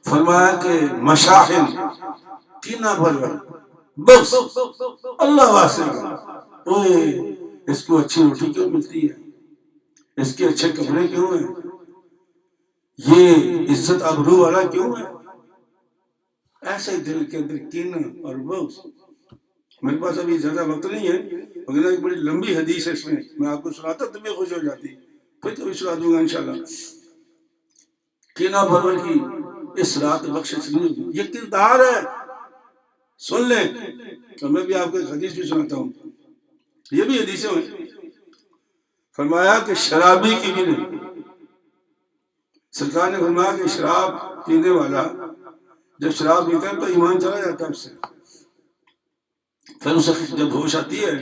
فرمایا کہ مشاحن، کینہ پرور، بغض، اللہ واسطے اوے اس کو اچھی روٹی کیوں ملتی ہے، اس کے اچھے کپڑے کیوں ہیں، یہ عزت آبرو والا کیوں ہے، ایسے دل کے اندر کینہ اور بغض۔ میرے پاس ابھی زیادہ وقت نہیں ہے، مگر ایک بڑی لمبی حدیث ہے، اس میں آپ کو سناتا تو بھی خوش ہو جاتی، پھر کبھی سنا دوں گا انشاءاللہ۔ کینہ پرور کی اس رات بخشش نہیں ہوگی، یہ کردار ہے، سن لیں۔ اور میں بھی آپ کو ایک حدیث بھی سناتا ہوں، یہ بھی حدیثیں ہیں۔ فرمایا کہ شرابی کی بھی نہیں، سرکار نے فرمایا کہ شراب پینے والا جب شراب پیتا ہے تو ایمان چلا جاتا ہے اس سے، پھر اسے جب ہوش آتی ہے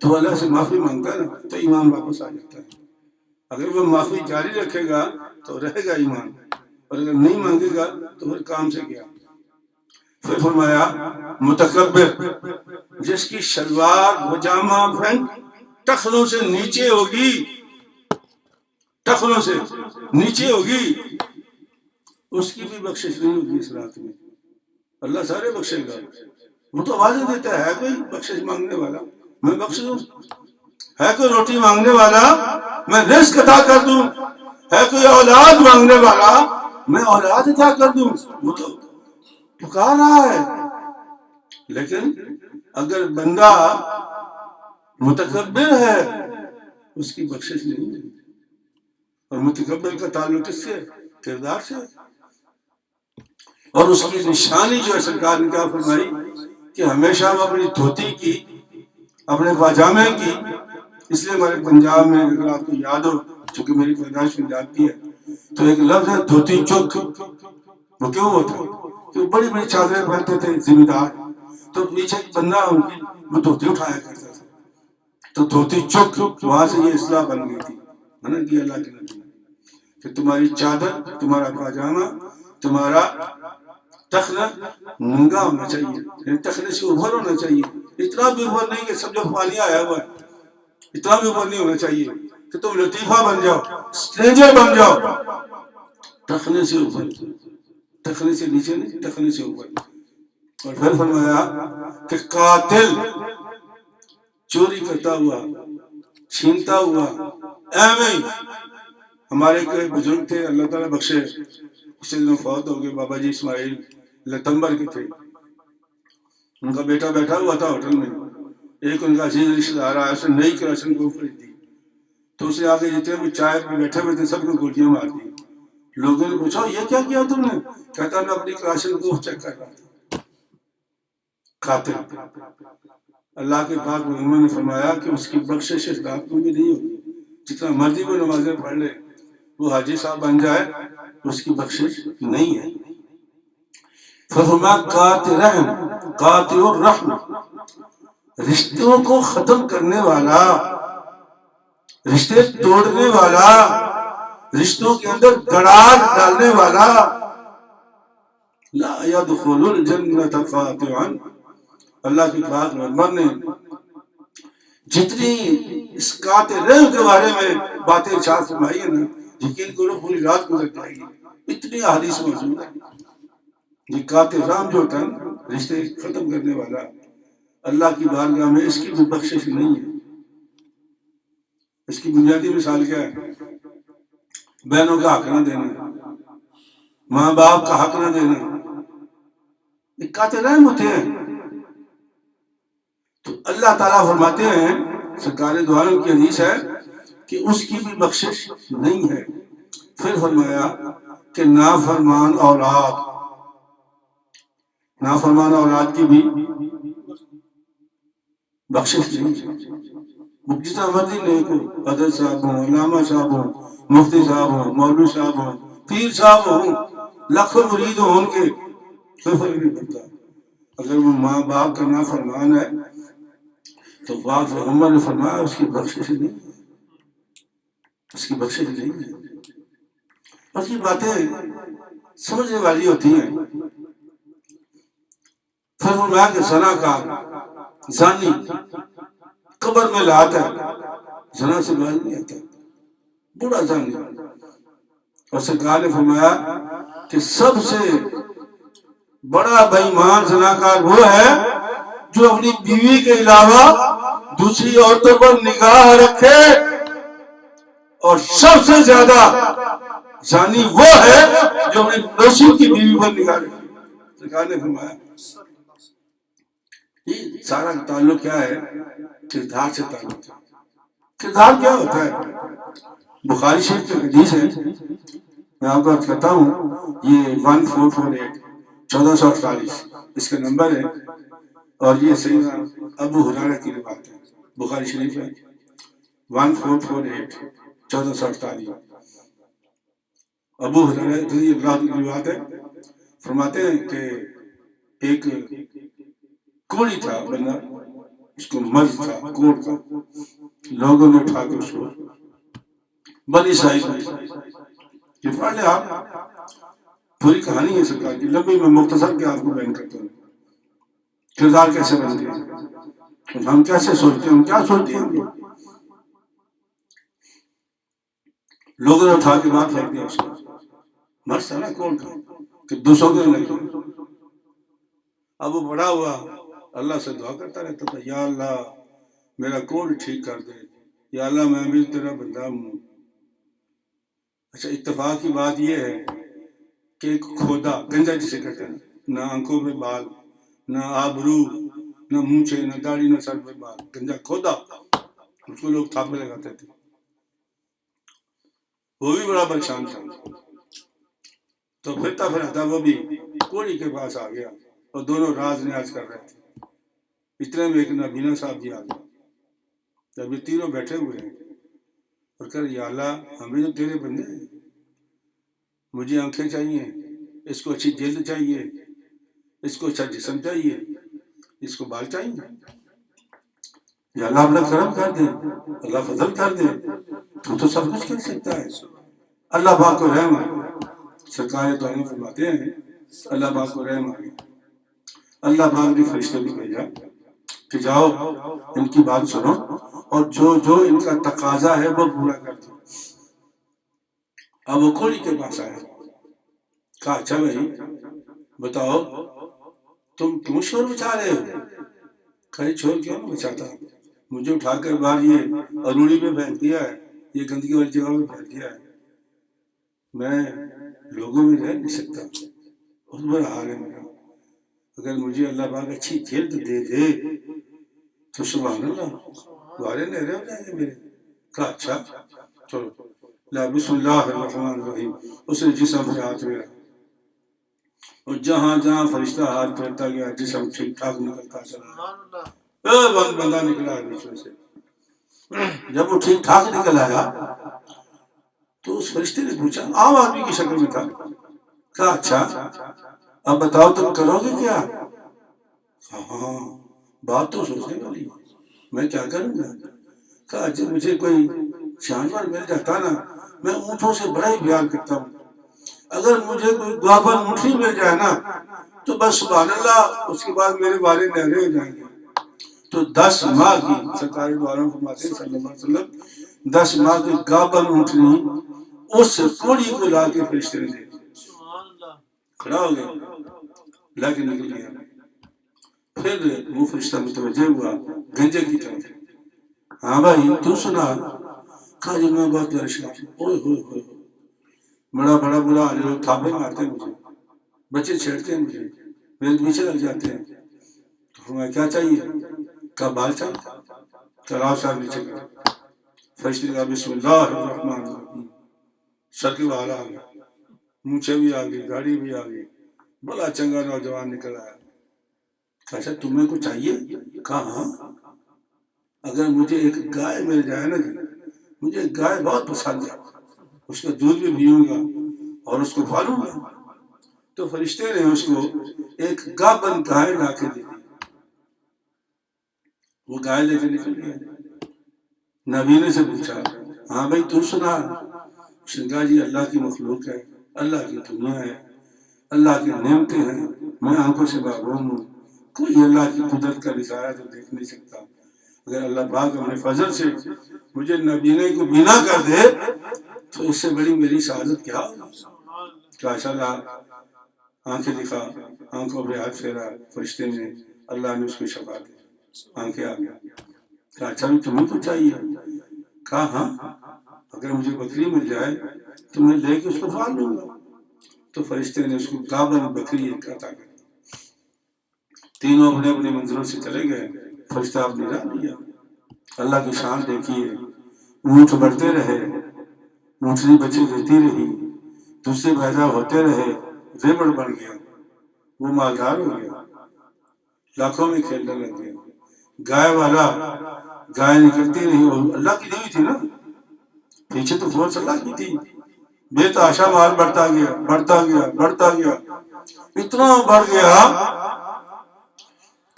تو اللہ سے معافی مانگتا ہے نا، تو ایمان واپس آ جاتا ہے۔ اگر وہ معافی جاری رکھے گا تو رہے گا ایمان، اور اگر نہیں مانگے گا تو پھر کام سے گیا۔ پھر فرمایا متکبر، جس کی شلوار پجامہ پینٹ ٹخنوں سے نیچے ہوگی، ٹخنوں سے نیچے ہوگی، اس کی بھی بخشش نہیں ہوگی اس رات میں۔ اللہ سارے بخشے گا، وہ تو آوازیں دیتا ہے کوئی بخشش مانگنے والا میں بخش دوں، ہے کوئی روٹی مانگنے والا میں رزق عطا کر دوں، ہے کوئی اولاد مانگنے والا میں اولاد عطا کر دوں، وہ تو پکار رہا ہے۔ لیکن اگر بندہ متکبر ہے اس کی بخشش نہیں ہے، اور متکبر کا تعلق کس سے؟ کردار سے۔ اور اس کی نشانی جو ہے سرکار نے کیا فرمائی کہ ہمیشہ وہ اپنی دھوتی کی، اپنے پاجامے کی، اس لیے ہمارے پنجاب میں اگر آپ کو یاد ہو، چونکہ میری پیدائش پنجاب کی ہے، تو ایک لفظ ہے دھوتی چک۔ وہ کیوں ہوتا ہے کہ بڑی بڑی چادریں پہنتے تھے ذمہ دار، تو پیچھے ایک بندہ ان کی وہ دھوتی اٹھایا کرتا تھا، تو دھوتی چک، وہاں سے یہ اصطلاح بن گئی تھی، ہے نا، کہ اللہ کے نبی کہ تمہاری چادر، تمہارا پاجامہ، تمہارا تخنا ننگا ہونا چاہیے، یعنی تخنے سے اوپر ہونا چاہیے، اتنا بھی اوپر نہیں کہ سب جو پانی آیا ہوا ہے، اتنا بھی اوپر نہیں ہونا چاہیے کہ تم لطیفہ بن جاؤ، اسٹرینجر بن جاؤ، تخنے سے اوپر، تخنے سے نیچے نہیں، تخنے سے اوپر۔ اور پھر فرمایا کہ قاتل، چوری کرتا ہوا، چھینتا ہوا، ایویں ہمارے کوئی بزرگ تھے اللہ تعالیٰ بخشے، اسی دنوں فوت ہو گئے، بابا جی اسماعیل لتمبر کے تھے، ان کا بیٹا بیٹھا ہوا تھا ہوٹل میں، ایک ان کا عزیز رشتہ دار آیا، اس نے نئی کراشن کو خریدی، تو اسے آگے جتنے بھی چائے پہ بیٹھے ہوئے تھے سب کو گولیاں مار دی۔ لوگوں نے پوچھا یہ کیا کیا تم نے؟ کہتا میں اپنی کراشن کو چیک کر رہا تھا۔ قاتل، اللہ کے پاک انہوں نے فرمایا کہ اس کی بخشش اس رات میں بھی نہیں ہوگی، جتنا مرضی وہ نمازیں پڑھ لے، وہ حاجی صاحب بن جائے، اس کی بخشش نہیں ہے۔ فرمایا قاطع رحم، قاطع الرحم، رشتوں کو ختم کرنے والا، رشتے توڑنے والا، رشتوں کے اندر دراڑ ڈالنے والا، لا يدخل الجنت قاطعا، اللہ کی پاک پیغمبر نے جتنی اس قاطع رحم کے بارے میں باتیں ارشاد فرمائی ہیں نا، یقین کرو پوری رات گزر جائے گی، اتنی احادیث موجود ہے۔ یہ قاطع رحم جو ہوتا ہے نا، رشتے ختم کرنے والا، اللہ کی بارگاہ میں اس کی بھی بخشش نہیں ہے۔ اس کی بنیادی مثال کیا ہے؟ بہنوں کا حق نہ دینا، ماں باپ کا حق نہ دینا، یہ قاطع رحم ہوتے ہیں۔ تو اللہ تعالیٰ فرماتے ہیں، سرکار دو عالم کی حدیث ہے کہ اس کی بھی بخشش نہیں ہے۔ پھر فرمایا کہ نافرمان اولاد، نافرمان اولاد کی بھی بخشش نہیں ہے۔ جتنا مرضی نیک ہو، حضرت صاحب ہوں، علامہ صاحب ہوں، مفتی صاحب ہوں، مولوی صاحب ہوں، پیر صاحب ہوں، لاکھوں مرید ہوں ان کے، کوئی فرق نہیں پڑتا، اگر وہ ماں باپ کا نافرمان ہے تو پاک پیغمبر نے فرمایا اس کی بخشش نہیں، اس کی بخشش نہیں ہے۔ بس یہ باتیں سمجھنے والی ہوتی ہیں۔ پھر فرمایا کہ زنا کا زانی قبر میں لاتا ہے، زنا سے باز نہیں آتا، بڑا زانی۔ اور سرکار نے فرمایا کہ سب سے بڑا بے ایمان زناکار وہ ہے جو اپنی بیوی کے علاوہ دوسری عورتوں پر نگاہ رکھے، اور سب سے زیادہ زانی وہ ہے جو اپنی پڑوسی کی بیوی پر نگاہ رکھے۔ سرکار نے فرمایا یہ سارا تعلق کیا ہے؟ کردار سے تعلق ہے۔ کردار کیا ہوتا ہے؟ بخاری شریف کی حدیث ہے، میں آپ کو کہتا ہوں، یہ 1448 1448 اس کا نمبر ہے، اور یہ سیدنا ابو ہریرہ کی روایت ہے، بخاری شریف ہے 1448 1448۔ ابو ہریرہ رضی اللہ عنہ کی روایت ہے، فرماتے ہیں کہ ایک کوڑی تھا بندہ، اس کو مرض تھا کوڑ کا، لوگوں نے اٹھا کے اس کو بنی اسرائیل میں، یہ پڑھ لیں آپ، پوری کہانی ہے سرکار کی، لمبی میں مختصر کے آپ کو بیان کرتا ہوں کردار کیسے بنتے ہیں، ہم کیسے سوچتے ہیں، ہم کیا سوچتے ہیں، لوگوں نے اٹھا کے باہر پھینک دیا اس کو. مرض تھا نا کون کا کہ دوسروں کے لگے. اب وہ بڑا ہوا اللہ سے دعا کرتا رہتا تھا یا اللہ میرا کوڑ ٹھیک کر دے, یا اللہ میں بھی تیرا بندہ ہوں. اچھا اتفاق کی بات یہ ہے کہ ایک کھودا گنجا جسے کہتے ہیں, نہ آنکھوں پہ بال, نہ آبرو, نہ مونچھے, نہ داڑھی, نہ سر پہ بال, گنجا کھودا, اس کو لوگ تھاپے لگاتے تھے. وہ بھی بڑا پریشان تھا. تو پھرتا پھرتا وہ بھی کوڑی کے پاس آ گیا اور دونوں راز نیاز کر رہے تھے. اتنے میں ایک نابینا صاحب جی آ گئے. جب یہ تینوں بیٹھے ہوئے ہیں اور کہہ رہے یا اللہ ہمیں تو تیرے بندے ہیں, مجھے آنکھیں چاہیے, اس کو اچھی جلد چاہیے, اس کو اچھا جسم چاہیے, اس کو بال چاہیے. یا اللہ اپنا کرم کر دے, اللہ فضل کر دے, تو سب کچھ کر سکتا ہے. اللہ پاک کو رحم ہے. سرکار تو ہمیں فرماتے ہیں اللہ پاک کو رحم آ گیا. اللہ پاک نے فرشتے کو بھیجا کہ جاؤ ان کی بات سنو اور جو جو ان کا تقاضا ہے وہ پورا کر دو. اب وہ کوڑی کے پاس آیا, کہا اچھا بھائی بتاؤ تم کیوں شور مچا رہے ہو؟ کہیں شور کیوں نہیں مچاتا, مجھے اٹھا کر باہر یہ اروڑی پہ پھینک دیا ہے, یہ گندگی والی جگہ پہ پھینک دیا ہے, میں لوگوں میں رہ نہیں سکتا, بہت بڑا حال ہے میرا. اگر مجھے اللہ پاک اچھی جلد دے دے تو سبحان اللہ دوارے نہرے ہو جائیں گے میرے. کہا اچھا چلو. لا بسم اللہ الرحمن الرحیم, اس نے جسم پہ ہاتھ پھیرا اور جہاں جہاں فرشتہ ہاتھ پھیرتا گیا جسم ٹھیک ٹھاک نکلتا چلا. بندہ نکلا ہے بیچ میں سے. جب وہ ٹھیک ٹھاک نکل آیا تو اس فرشتے نے پوچھا, عام آدمی کی شکل میں تھا, کہا اچھا اب بتاؤ تم کرو گے کیا؟ ہاں بات تو سوچنے والی, میں کیا کروں گا؟ کہا جب مجھے کوئی جانور مل جاتا نا, میں اونٹوں سے بڑا ہی پیار کرتا ہوں, اگر مجھے کوئی گوابر اونٹنی مل جائے نا تو بس سبحان اللہ اس کے بعد میرے والے نہرے ہو جائیں گے. تو 10 ماہ کی سرکاری دواروں فرماتے ہیں صلی اللہ علیہ وسلم 10 ماہ کی گوابر اونٹنی اس کوڑی کو لا کے فرشتے نے دے دی. کھڑا ہو گیا لا کے نکل گیا. پھر وہ فرشتہ متوجہ ہوا گنجے کی طرف, ہاں بھائی تو سنا؟ کہا جب میں بہت پریشان, اوئے ہوئے ہوئے بڑا بڑا برا حال, لوگ تھاپے مارتے ہیں مجھے, بچے چھیڑتے ہیں مجھے, میرے پیچھے لگ جاتے ہیں. تو فرمایا کیا چاہیے؟ کہا بال چاہیے. کہا صاحب نیچے کر. فرشتے نے کہا بسم اللہ الرحمن الرحیم. سر کے بال آ گئے, مونچھیں بھی آ گئی, داڑھی بھی آ گئی, بڑا چنگا نوجوان نکل آیا. کہا اچھا تمہیں کو چاہیے؟ کہا ہاں, اگر مجھے ایک گائے مل جائے نا, مجھے گائے بہت پسند ہے, اس کا دودھ بھی پیوں گا اور اس کو پالوں گا. تو فرشتے نے اس کو ایک گابن گائے لا کے دی. وہ گائے لے کے نکل گیا. نبی نے سے پوچھا ہاں بھائی تو سنا؟ اس نے کہا جی اللہ کی مخلوق ہے, اللہ کی دنیا ہے, اللہ کی نعمتیں ہیں, میں آنکھوں سے محروم ہوں, کوئی اللہ کی قدرت کا نظارہ تو دیکھ نہیں سکتا. اگر اللہ پاک اپنے فضل سے مجھے نبینے کو بینا کر دے تو اس سے بڑی میری سعادت کیا ہوگی. کاشا اللہ آنکھیں دکھا, آنکھوں پہ ہاتھ پھیرا فرشتے نے, اللہ نے اس کو شفا دی, آنکھیں آ گیا. کہا اچھا تمہیں تو چاہیے؟ کہا ہاں اگر مجھے بکری مل جائے تو میں لے کے اس کو پال لوں گا. تو فرشتے نے اس کو گابن بکری عطا کر دی. تینوں اپنے اپنے منزلوں سے چلے گئے. فرشتہ آپ نے راہ لیا. اللہ کی شان دیکھیے, اونٹ بڑھتے رہے, اونٹنی بچے دیتی رہی, دوسرے پیدا ہوتے رہے, ریبڑ بڑھ گیا, وہ مالدار ہو گیا, لاکھوں میں کھیلنے لگ گیا. گائے والا گائے نکلتی رہی, اور اللہ کی نہیں تھی نا, پیچھے تو فورس اللہ کی تھی. بے تحاشا مال بڑھتا گیا بڑھتا گیا بڑھتا گیا, اتنا بڑھ گیا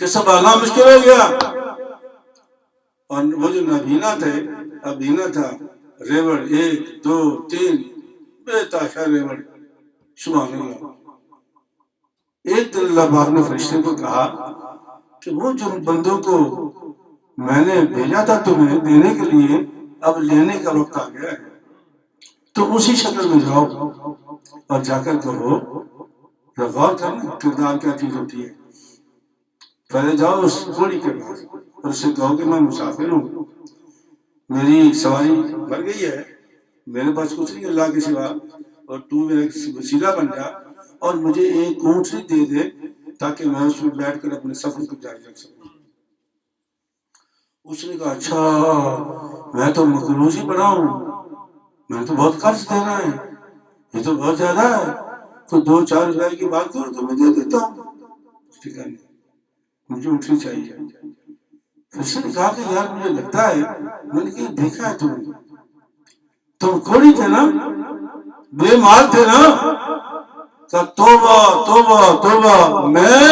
کہ سنبھالنا مشکل ہو گیا. اور وہ جو نابینا تھے, ابینا تھا, ریوڑ 1 2 3 بے تحاشا ریوڑ. سبحان اللہ. ایک دن اللہ پاک نے فرشتے کو کہا کہ وہ جو بندوں کو میں نے بھیجا تھا تمہیں دینے کے لیے, اب لینے کا وقت آ گیا ہے. تو اسی شکل میں جاؤ اور جا کر کہو، غور کرنا کردار کیا چیز ہوتی ہے. پہلے جاؤ اس گھوڑی کے پاس اور اس سے کہو کہ میں مسافر ہوں، میری سواری مر گئی ہے، میرے پاس کچھ نہیں اللہ کے سوا، اور تو میرا وسیلہ بن جا اور مجھے ایک اونٹنی دے دے تاکہ میں اس میں بیٹھ کر اپنے سفر کو جاری رکھ سکوں. اس نے کہا اچھا میں تو مقروض ہی پڑا ہوں، میں تو بہت قرض دینا ہے، یہ تو بہت زیادہ ہے، تو 2-4 ہزار کی بات کرو تو میں دے دیتا ہوں. ٹھیک ہے، مجھے اونٹنی چاہیے. اس نے کہا کہ یار مجھے لگتا ہے، میں نے کہا دیکھا ہے تم کوڑی تھے نا، بے مال تھے نا. کہا توبہ توبہ توبہ، میں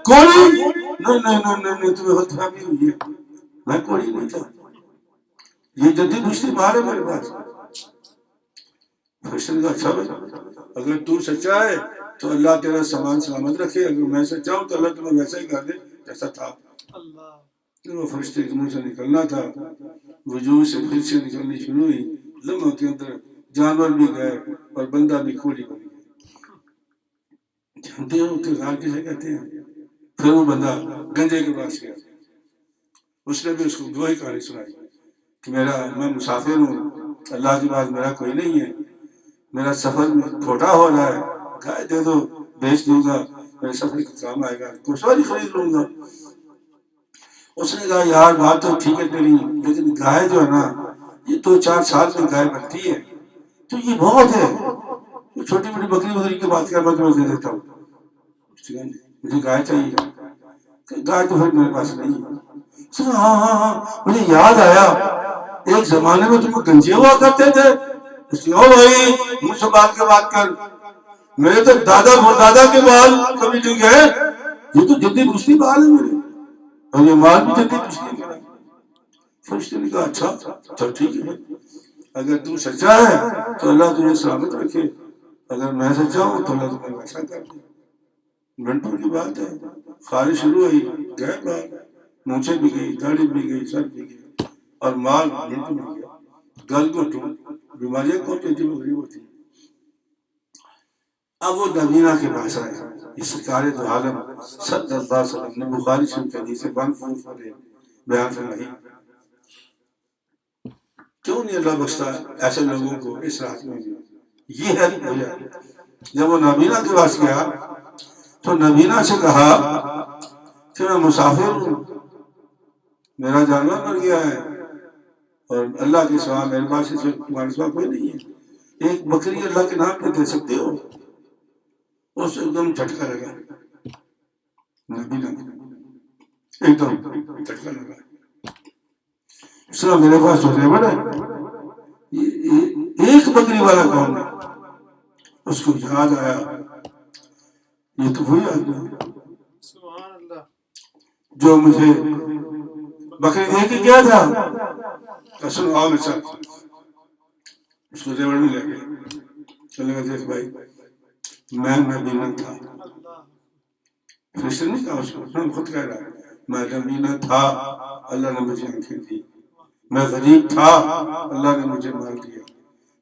کوڑی نہیں، تمہیں غلط فہمی ہوئی ہے، میں کوڑی نہیں تھا، یہ جدی دوسری مال ہے میرے پاس. فرشتے کا اچھا بھائی، اگر تو سچا ہے تو اللہ تیرا سامان سلامت رکھے، اگر میں سچا ہوں تو اللہ تمہیں ویسا ہی کر دے جیسا تھا. وہ فرشتے کے منہ سے نکلنا تھا، وجوہ سے پھر سے نکلنی شروع ہوئی، لمحوں کے اندر جانور بھی گئے اور بندہ بھی کوڑی بن گیا. جانتے ہو کردار کسے کہتے ہیں؟ پھر وہ بندہ گنجے کے پاس گیا، اس نے بھی اس کو وہی کہانی سنائی کہ میں مسافر ہوں، اللہ کے بعد میرا کوئی نہیں ہے، میرا سفر کھوٹا ہو رہا ہے، گائے دے دو بیچ دوں گا، میرے سفر کے کام آئے گا، سواری خرید لوں گا. اس نے کہا یار بات تو ٹھیک ہے تیری، لیکن گائے جو ہے نا یہ 2-4 سال میں گائے بنتی ہے، تو یہ بہت ہے، چھوٹی بڑی بکری کی بات کر میں تمہیں دے دیتا ہوں، مجھے گائے چاہیے. گائے تو پھر میرے پاس نہیں ہے. ہاں مجھے یاد آیا، ایک زمانے میں تم گنجے ہوا کرتے تھے. اس نے بھائی مجھ سے بال کے بات کر، میرے تو دادا کے بال کبھی نہیں گئے، یہ تو جدی پچھلی بال ہے میرے، اور یہ مال بھی جدی پچھلی ہے میرا. فرشتے نے کہا اچھا چل ٹھیک ہے، اگر تو سچا ہے تو اللہ تجھے سلامت رکھے، اگر میں سچا ہوں تو اللہ تمہیں ویسا کر دے. گھنٹوں کی بات ہے، خارش شروع ہوئی، گئے بال، مونچھیں بھی گئی، داڑھی بھی گئی، سر بھی گئی، اور مال منٹوں میں گیا. گل کو بیماریاں کون کہتی ہیں؟ غریب ہوتی ہیں. اب وہ نبینا کے پاس آئے، یہ سرکار دو عالم صلی اللہ علیہ وسلم نے بخاری شریف حدیث 144 بیان فرمائی. کیوں نہیں اللہ بخشتا ایسے لوگوں کو اس رات میں بھی؟ یہ ہے وجہ. جب وہ نبینا کے پاس گیا تو نبینا سے کہا کہ میں مسافر ہوں، میرا جانور مر گیا ہے، اور اللہ کے سوا میرے پاس تمہارے سوا کوئی نہیں ہے، ایک بکری اللہ کے نام پہ دے سکتے ہو؟ اس ایک دم جھٹکا لگا، نبینا ایک دم جھٹکا لگا. اس کا میرے پاس ہونے بڑا ایک بکری والا کون ہے؟ اس کو یاد آیا یہ تو وہی آدمی جو مجھے بکری دے کے کیا تھا. سن آؤ میرے ساتھ. اس کو ریوڑ میں لے گئے، چلے گئے دیکھ بھائی میں نبینا تھا. فرشتے نہیں کہا اس کو، میں خود کہہ رہا ہے میں نبینا تھا، اللہ نے مجھے آنکھیں دی، میں غریب تھا، اللہ نے مجھے مال دیا.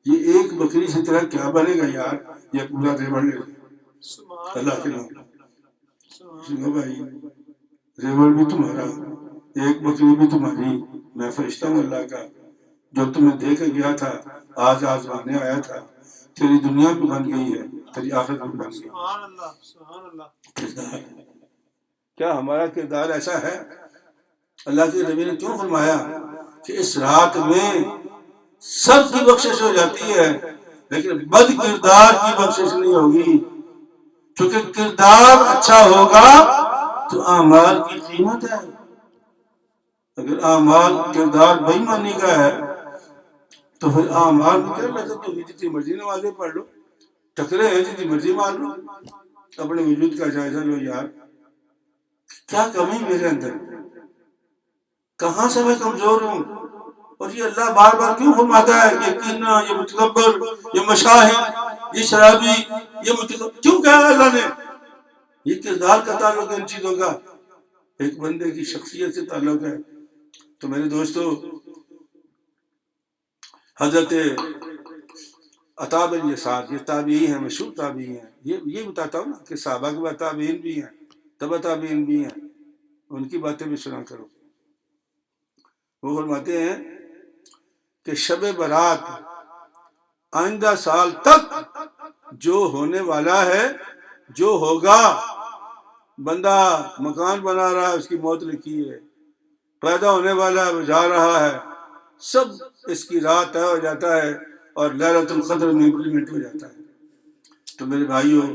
یہ ایک بکری سے طرح کیا بنے گا یار، یہ پورا ریوڑ لے اللہ کے نام. بھائی ریوڑ بھی تمہارا، ایک بکری بھی تمہاری، میں فرشتہ ہوں اللہ کا جو تمہیں دے کے گیا تھا، آج آزمانے آیا تھا، تیری دنیا بھی بن گئی ہے، تیری آخرت بھی بن گئی. کردار کیا ہمارا کردار ایسا ہے؟ اللہ کے نبی نے کیوں فرمایا کہ اس رات میں سب کی بخشش ہو جاتی ہے لیکن بد کردار کی بخشش نہیں ہوگی، چونکہ کردار اچھا ہوگا تو اعمال کی قیمت ہے. اگر اعمال کردار بے ایمانی کا ہے تو پھر اعمال میں کیا لذت ہوگی؟ جتنی مرضی نمازیں پڑھ لو، ٹکرے ہیں جتنی مرضی مار لو. اپنے وجود کا جائزہ لو یار، کیا کمی میرے اندر، کہاں سے میں کمزور ہوں؟ اور یہ اللہ بار بار کیوں فرماتا ہے یہ کینا، یہ متکبر، یہ مشاہد، یہ شرابی، یہ متکبر، کیوں کہا اللہ نے؟ یہ کردار کا تعلق ان چیزوں کا ایک بندے کی شخصیت سے تعلق ہے. تو میرے دوستو، حضرت عطا بن یسار، یہ تابعی ہیں، مشہور تابعی ہیں. یہ بتاتا ہوں نا کہ صحابہ کے بعد تابعین بھی ہیں، تبع تابعین بھی ہیں، ان کی باتیں بھی سنا کرو. وہ فرماتے ہیں کہ شب برات آئندہ سال تک جو ہونے والا ہے، جو ہوگا، بندہ مکان بنا رہا ہے اس کی موت لکھی ہے، پیدا ہونے والا ہے وہ جا رہا ہے، سب اس کی رات طے ہو جاتا ہے اور لیلۃ القدر میں امپلیمنٹ ہو جاتا ہے. تو میرے بھائیوں،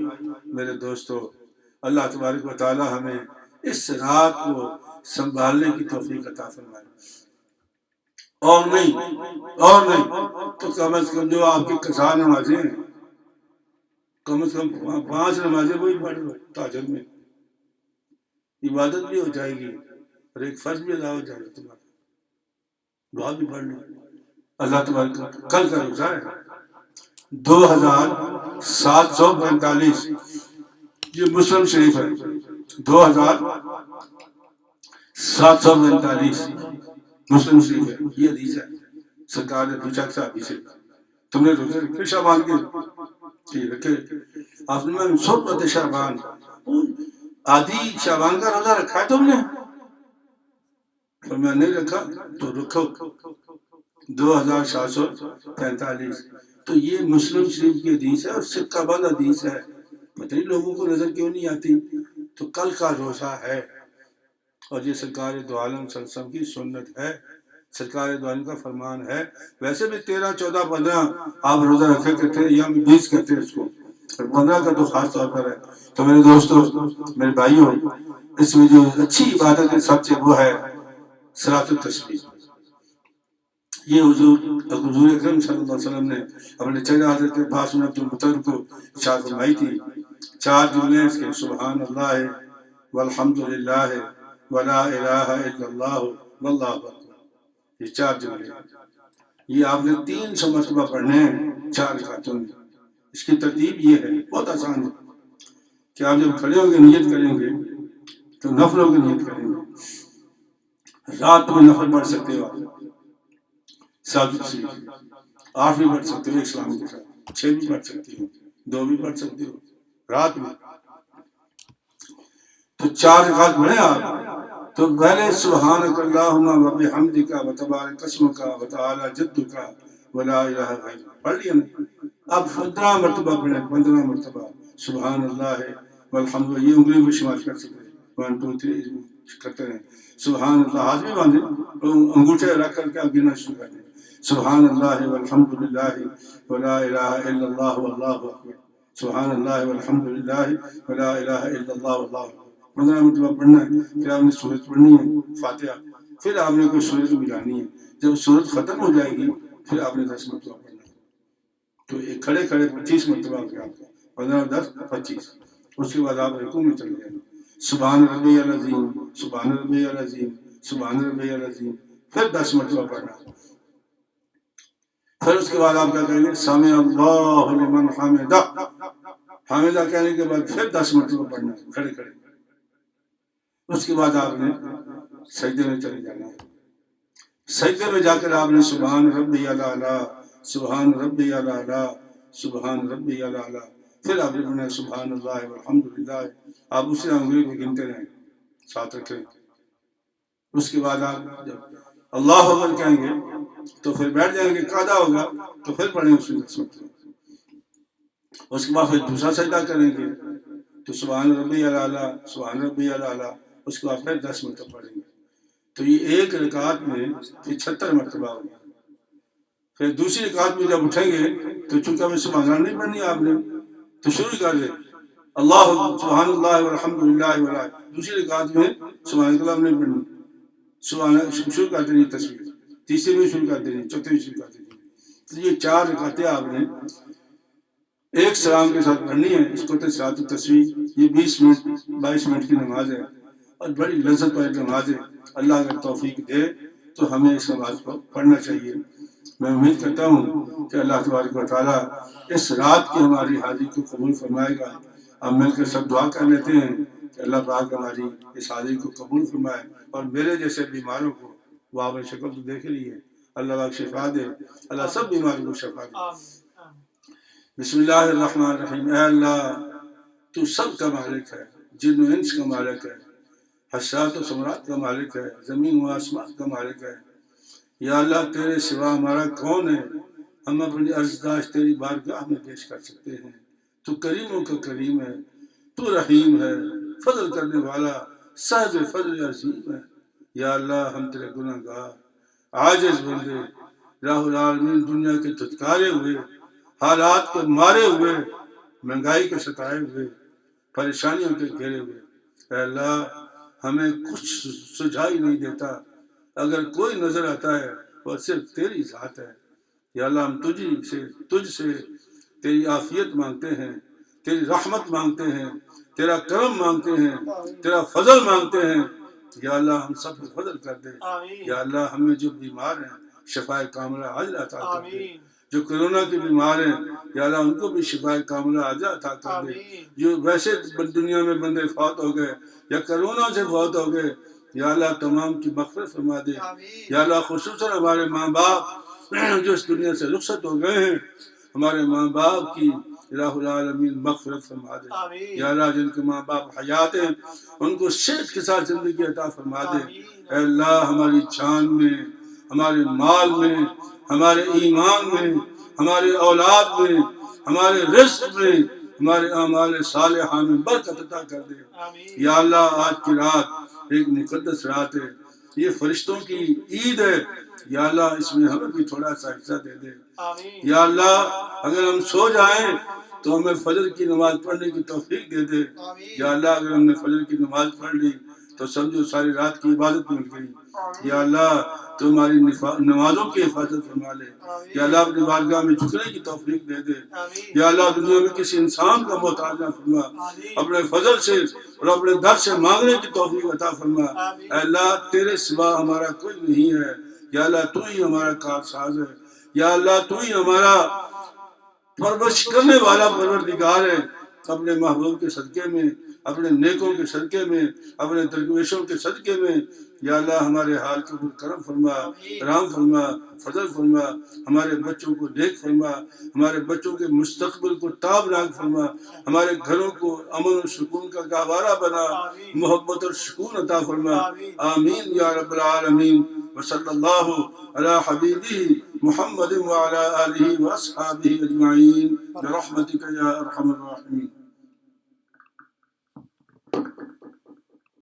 میرے دوستوں، اللہ تبارک و تعالی ہمیں اس رات کو سنبھالنے کی توفیق عطا فرمائے. اور نہیں تو کم از کم جو آپ کی قضا نمازیں ہیں، کم از کم 5 نمازیں وہی پڑھ لو تہجد میں، عبادت بھی ہو جائے گی اور ایک فرض بھی ادا ہو جائے گا تمہارا، دعا بھی پڑھ لو. اللہ تبارک کل کا روزہ ہے 2745، یہ مسلم شریف ہے 2745 مسلم شریف ہے. یہ حدیث ہے، سرکار نے پوچھا صحابی سے تم نے روزے رکھے شعبان کے؟ ٹھیک رکھے. آپ نے صبح شعبان، آدھی شعبان کا روزہ رکھا ہے تم نے؟ میں نہیں رکھا. تو رکھو 2745. تو یہ مسلم شریف کی حدیث ہے اور سکہ بند حدیث ہے. پتہ نہیں لوگوں کو نظر کیوں نہیں آتی. تو کل کا روزہ ہے اور یہ سرکار دو عالم صلی اللہ علیہ وسلم کی سنت ہے، سرکار دو عالم کا فرمان ہے. ویسے بھی 13، 14، 15 آپ روزہ رکھے کرتے یا 20 کرتے اس کو، اور 15 کا تو خاص طور پر ہے. تو میرے دوستوں، میرے بھائیوں، اس میں جو اچھی عبادت ہے سب سے وہ ہے صلاۃ التسبیح. یہ حضور اکرم صلی اللہ علیہ وسلم نے اپنے چچا حضرت عباس بن عبد المطلب کو ارشاد فرمائی تھی. 4 جملے اس کے، سبحان اللہ والحمد للہ ولا الہ الا اللہ واللہ اکبر. یہ 4 جملے، یہ آپ نے 300 مرتبہ پڑھنے ہیں 4 رکعتوں میں. اس کی ترتیب یہ ہے، بہت آسان ہے کہ آپ جب کھڑے ہو کے نیت کریں گے تو نفلوں کی نیت کریں گے. رات میں نفل پڑھ سکتے ہو آپ، 7 8 بھی پڑھ سکتے ہو ایک سلام کے ساتھ، 6 بھی پڑھ سکتے ہو، 2 بھی پڑھ سکتے ہو رات میں. تو 4 رکعت پڑھیں آپ تو پہلے سبحانک اللہم و بحمدک و تبارک اسمک و تعالی جدک ولا الہ غیرک پڑھ لیا نا. اب 15 مرتبہ پڑھیں، 15 مرتبہ سبحان اللہ والحمد. یہ انگلی میں شمار کر سکتے ہیں، 1 2 3 کرتے رہیں. سبحان اللہ، ہاتھ بھی باندھیں، انگوٹھے رکھ کر کے آپ گننا شروع کر دیں. سبحان اللہ والحمد للہ ولا الہ الا اللہ واللہ اکبر. سبحان اللہ والحمد للہ ولا الہ الا اللہ واللہ اکبر. 15 مرتبہ پڑھنا ہے. پھر آپ نے سورت پڑھنی ہے فاتحہ، پھر آپ نے کوئی سورت ملانی ہے. جب سورت ختم ہو جائے گی پھر آپ نے 10 مرتبہ پڑھنا ہے. تو ایک کھڑے 25 مرتبہ ہو گیا آپ کا، 15 10 25. اس کے بعد آپ رکوع میں چلے جائیں. سبحان ربی العظیم، سبحان ربی العظیم، سبحان ربی العظیم، پھر 10 مرتبہ پڑھنا. پھر اس کے بعد آپ کیا کہیں گے؟ سمع اللہ لمن حمدہ. حامدہ کہنے کے بعد پھر 10 مرتبہ پڑھنا ہے کھڑے کھڑے. اس کے بعد آپ نے سجدے میں چلے جانا ہے. سجدے میں جا کر آپ نے سبحان ربی الاعلیٰ، سبحان ربی الاعلیٰ، سبحان ربی الاعلیٰ. پھر آپ نے پڑھنا ہے سبحان اللہ والحمد للہ. آپ اسے انگلی کو گنتے رہیں، ساتھ رکھیں. اس کے بعد آپ جب اللہ اکبر کہیں گے تو پھر بیٹھ جائیں گے. قاعدہ ہوگا تو پھر پڑھیں اس میں 10 مرتبہ. اس کے بعد پھر دوسرا سجدہ کریں گے تو سبحان ربی الاعلیٰ، سبحان ربی الاعلیٰ. اس کے بعد پھر 10 مرتبہ پڑھیں گے. تو یہ ایک رکعت میں 76 مرتبہ ہوگا. پھر دوسری رکعت میں جب اٹھیں گے تو چونکہ ہمیں سبحان اللہ نہیں پڑھنی آپ نے تو شروع کر دیں اللہ سبحان اللہ والحمد للہ ولا. دوسری رکعت میں سبحان اللہ نہیں پڑھنی، سبحان شروع کر دینی تصویر، تیسری میں شروع کر دینی، چوتھی میں شروع کر دینی. تو یہ 4 رکعتیں آپ نے ایک سلام کے ساتھ پڑھنی ہے. اس کو صلاۃ التسبیح. یہ 20 منٹ 22 منٹ کی نماز ہے اور بڑی لذت والی نماز ہے. اللہ اگر توفیق دے تو ہمیں اس نماز کو پڑھنا چاہیے. میں امید کرتا ہوں کہ اللہ تبارک و تعالیٰ اس رات کی ہماری حاضری کو قبول فرمائے گا. ہم مل کر سب دعا کر لیتے ہیں کہ اللہ پاک ہماری اس حاضری کو قبول فرمائے اور میرے جیسے بیماروں کو، وہ آپ نے شکل تو دیکھ لی ہے، اللہ پاک شفا دے. اللہ سب بیماروں کو شفا دے. بسم اللہ الرحمن الرحیم۔ اے اللہ تو سب کا مالک ہے، جن و انس کا مالک ہے، حشرات و ثمرات کا مالک ہے، زمین و آسمان کا مالک ہے۔ یا اللہ تیرے سوا ہمارا کون ہے؟ ہم اپنی عرضداشت تیری بارگاہ میں پیش کر سکتے ہیں۔ تو کریموں کا کریم ہے، تو رحیم ہے، فضل کرنے والا، صاحب فضل عظیم ہے۔ یا اللہ ہم تیرے گناہ گار عاجز بندے، راہ العالمین دنیا کے دھتکارے ہوئے، حالات کے مارے ہوئے، مہنگائی کے ستائے ہوئے، پریشانیوں کے گھیرے ہوئے، اے اللہ ہمیں کچھ سجھائی نہیں دیتا۔ اگر کوئی نظر آتا ہے وہ صرف تیری ذات ہے۔ یا اللہ ہم تجھ سے تیری عافیت مانگتے ہیں، تیری رحمت مانگتے ہیں، تیرا کرم مانگتے ہیں، تیرا فضل مانگتے ہیں۔ یا اللہ ہم سب کو فضل کر دے۔ یا اللہ ہمیں جو بیمار ہیں شفائے کاملہ عاجلہ عطا کر دے۔ جو کرونا کے بیمار ہیں یا اللہ ان کو بھی شفائے کاملہ عاجلہ عطا کر دے۔ جو ویسے دنیا میں بندے فوت ہو گئے یا کرونا سے فوت ہو گئے یا اللہ تمام کی مغفرت فرما دے۔ یا اللہ خصوصاً ہمارے ماں باپ جو اس دنیا سے رخصت ہو گئے ہیں، ہمارے ماں باپ کی الہ العالمین مغفرت فرما دے۔ یا اللہ جن کے ماں باپ حیات ہیں ان کو صحت کے ساتھ زندگی عطا فرما دے۔ اے اللہ ہماری جان میں، ہمارے مال میں، ہمارے ایمان میں، ہمارے اولاد میں، ہمارے رزق میں، ہمارے اعمال صالحہ میں برکت عطا کر دے۔ یا اللہ آج کی رات ایک مقدس رات ہے، یہ فرشتوں کی عید ہے۔ یا اللہ اس میں ہمیں بھی تھوڑا سا حصہ دے دے۔ یا اللہ اگر ہم سو جائیں تو ہمیں فجر کی نماز پڑھنے کی توفیق دے دے۔ یا اللہ اگر ہم نے فجر کی نماز پڑھ لی تو سمجھو ساری رات کی عبادت مل گئی۔ یا اللہ تو ہماری نمازوں کی حفاظت فرما لے۔ یا اللہ اپنی بارگاہ میں جھکنے کی توفیق دے دے۔ یا اللہ دنیا میں کسی انسان کا محتاج نہ فرما، اپنے فضل سے اور اپنے در سے مانگنے کی توفیق عطا فرما۔ اے اللہ تیرے سوا ہمارا کوئی نہیں ہے۔ یا اللہ تو ہی ہمارا کارساز ہے۔ یا اللہ تو ہی ہمارا پرورش کرنے والا پروردگار ہے۔ اپنے محبوب کے صدقے میں، اپنے نیکوں کے صدقے میں، اپنے درویشوں کے صدقے میں یا اللہ ہمارے حال کو کرم فرما، رحم فرما، فضل فرما، ہمارے بچوں کو نیک فرما، ہمارے بچوں کے مستقبل کو تابناک فرما، ہمارے گھروں کو امن و سکون کا گہوارہ بنا، محبت اور سکون عطا فرما۔ آمین یا رب العالمین۔ وصلی اللہ علی حبیبہ محمد وعلی آلہ واصحابہ اجمعین برحمتک یا ارحم الراحمین۔